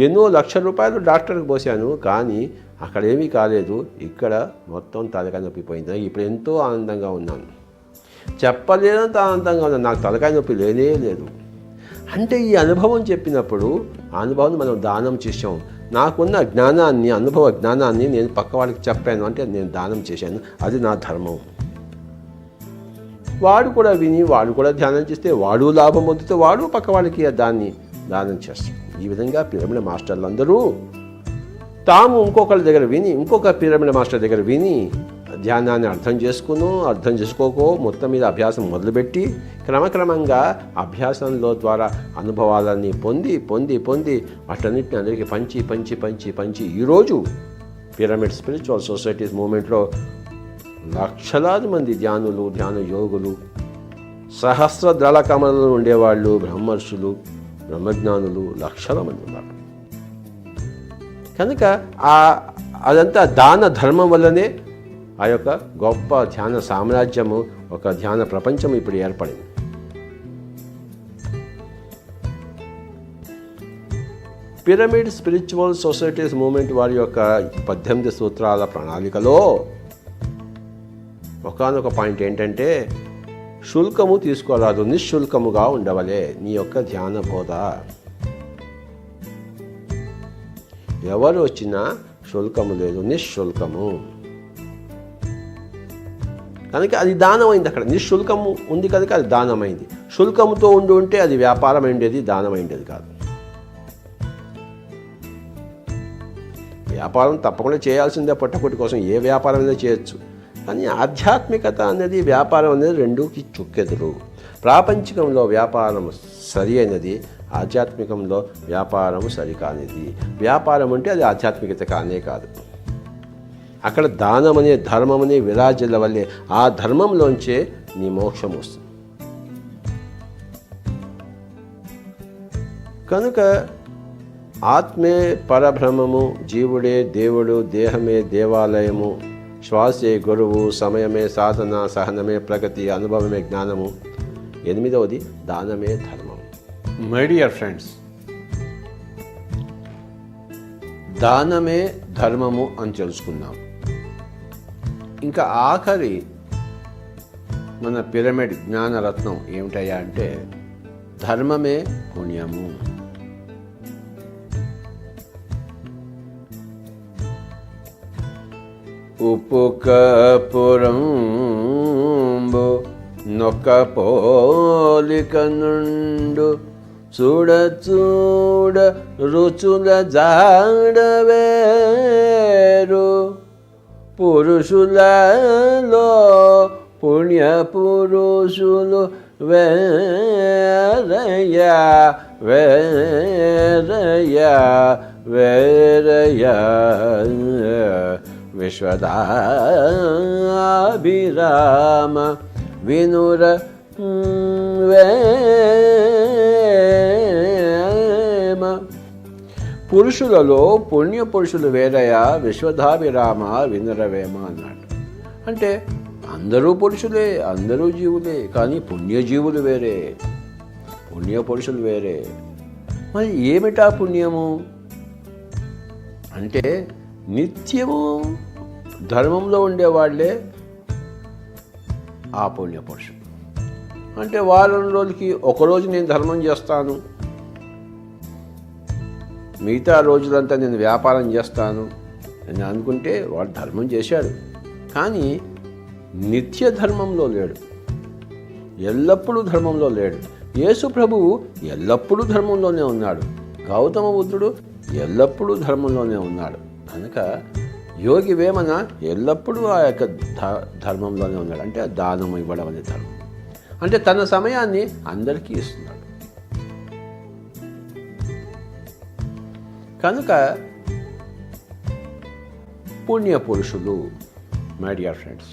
ఎన్నో లక్షల రూపాయలు డాక్టర్కి పోసాను, కానీ అక్కడేమీ కాలేదు. ఇక్కడ మొత్తం తలకాయ నొప్పి పోయింది. ఇప్పుడు ఎంతో ఆనందంగా ఉన్నాను, చెప్పలేనంత ఆనందంగా ఉన్నాను. నాకు తలకాయ నొప్పి లేనే లేదు. అంటే ఈ అనుభవం చెప్పినప్పుడు ఆ అనుభవాన్ని మనం దానం చేసాం. నాకున్న జ్ఞానాన్ని, అనుభవ జ్ఞానాన్ని నేను పక్క వాళ్ళకి చెప్పాను అంటే నేను దానం చేశాను. అది నా ధర్మం. వాడు కూడా విని వాడు కూడా ధ్యానం చేస్తే వాడు లాభం పొందితే వాడు పక్క వాళ్ళకి దాన్ని దానం చేస్తాడు. ఈ విధంగా పిరమిడ్ మాస్టర్లు అందరూ తాము ఇంకొకరి దగ్గర విని, ఇంకొక పిరమిడ్ మాస్టర్ దగ్గర విని ధ్యానాన్ని అర్థం చేసుకోకో మొత్తం మీద అభ్యాసం మొదలుపెట్టి క్రమక్రమంగా అభ్యాసంలో ద్వారా అనుభవాలన్నీ పొంది వాటన్నిటిని అందరికీ పంచి ఈరోజు పిరమిడ్ స్పిరిచువల్ సొసైటీస్ మూమెంట్లో లక్షలాది మంది ధ్యానులు, ధ్యాన యోగులు, సహస్రదళ కమలలో ఉండేవాళ్ళు, బ్రహ్మర్షులు, బ్రహ్మజ్ఞానులు లక్షల మంది ఉన్నారు. కనుక అదంతా దాన ధర్మం వల్లనే ఆ యొక్క గొప్ప ధ్యాన సామ్రాజ్యము, ఒక ధ్యాన ప్రపంచం ఇప్పుడు ఏర్పడింది. పిరమిడ్ స్పిరిచువల్ సొసైటీస్ మూమెంట్ వారి యొక్క 18 సూత్రాల ప్రణాళికలో ఒకానొక పాయింట్ ఏంటంటే, శుల్కము తీసుకోరాదు, నిశ్శుల్కముగా ఉండవలే నీ యొక్క ధ్యాన బోధ. ఎవరు వచ్చినా శుల్కము లేదు, నిశ్శుల్కము. కనుక అది దానమైంది. అక్కడ నిశ్శుల్కము ఉంది కనుక అది దానమైంది. శుల్కముతో ఉంటే అది వ్యాపారం అయిండేది, దానమైండేది కాదు. వ్యాపారం తప్పకుండా చేయాల్సిందే, పొట్టకొట్టి కోసం ఏ వ్యాపారం అయినా చేయొచ్చు. కానీ ఆధ్యాత్మికత అనేది, వ్యాపారం అనేది రెండుకి చుక్కెదురు. ప్రాపంచికంలో వ్యాపారం సరి అయినది, ఆధ్యాత్మికంలో వ్యాపారం సరికానిది. వ్యాపారం అంటే అది ఆధ్యాత్మికత కానే కాదు. అక్కడ దానమనే ధర్మమనే విరాజల వల్లే ఆ ధర్మంలోంచే నీ మోక్షం వస్తుంది. కనుక ఆత్మే పరబ్రహ్మము, జీవుడే దేవుడు, దేహమే దేవాలయము, శ్వాసే గురువు, సమయమే సాధన, సహనమే ప్రగతి, అనుభవమే జ్ఞానము. 8వది దానమే ధర్మం. మై డియర్ ఫ్రెండ్స్, దానమే ధర్మము అని తెలుసుకున్నాం. ఇంకా ఆఖరి మన పిరమిడ్ జ్ఞానరత్నం ఏమిటయ్యా అంటే ధర్మమే పుణ్యము. ఉప్పు కపురంబు నొక్క పోలిక నుండు చూడ చూడ రుచుల జాడవేరు. పురుషులలో పుణ్య పురుషులు వేరయ్యా వేరయ్యా వేరయ్యా. విశ్వదాభిరామ వినుర వేమ. పురుషులలో పుణ్య పురుషులు వేరయ్యా, విశ్వదాభిరామ వినురవేమ అన్నాడు. అంటే అందరూ పురుషులే, అందరూ జీవులే, కానీ పుణ్యజీవులు వేరే, పుణ్య పురుషులు వేరే. మరి ఏమిటా పుణ్యము అంటే నిత్యము ధర్మంలో ఉండేవాళ్లే ఆ పుణ్య పురుషులు. అంటే వారం రోజులకి ఒకరోజు నేను ధర్మం చేస్తాను, మిగతా రోజులంతా నేను వ్యాపారం చేస్తాను అని అనుకుంటే వాడు ధర్మం చేశాడు, కానీ నిత్య ధర్మంలో లేడు, ఎల్లప్పుడూ ధర్మంలో లేడు. యేసు ప్రభువు ఎల్లప్పుడూ ధర్మంలోనే ఉన్నాడు, గౌతమ బుద్ధుడు ఎల్లప్పుడూ ధర్మంలోనే ఉన్నాడు. కనుక యోగి వేమన ఎల్లప్పుడూ ఆ యొక్క ధర్మంలోనే ఉన్నాడు. అంటే దానం ఇవ్వడం అనే ధర్మం, అంటే తన సమయాన్ని అందరికీ ఇస్తున్నాడు. కనుక పుణ్య పురుషులు, మై డియర్ ఫ్రెండ్స్,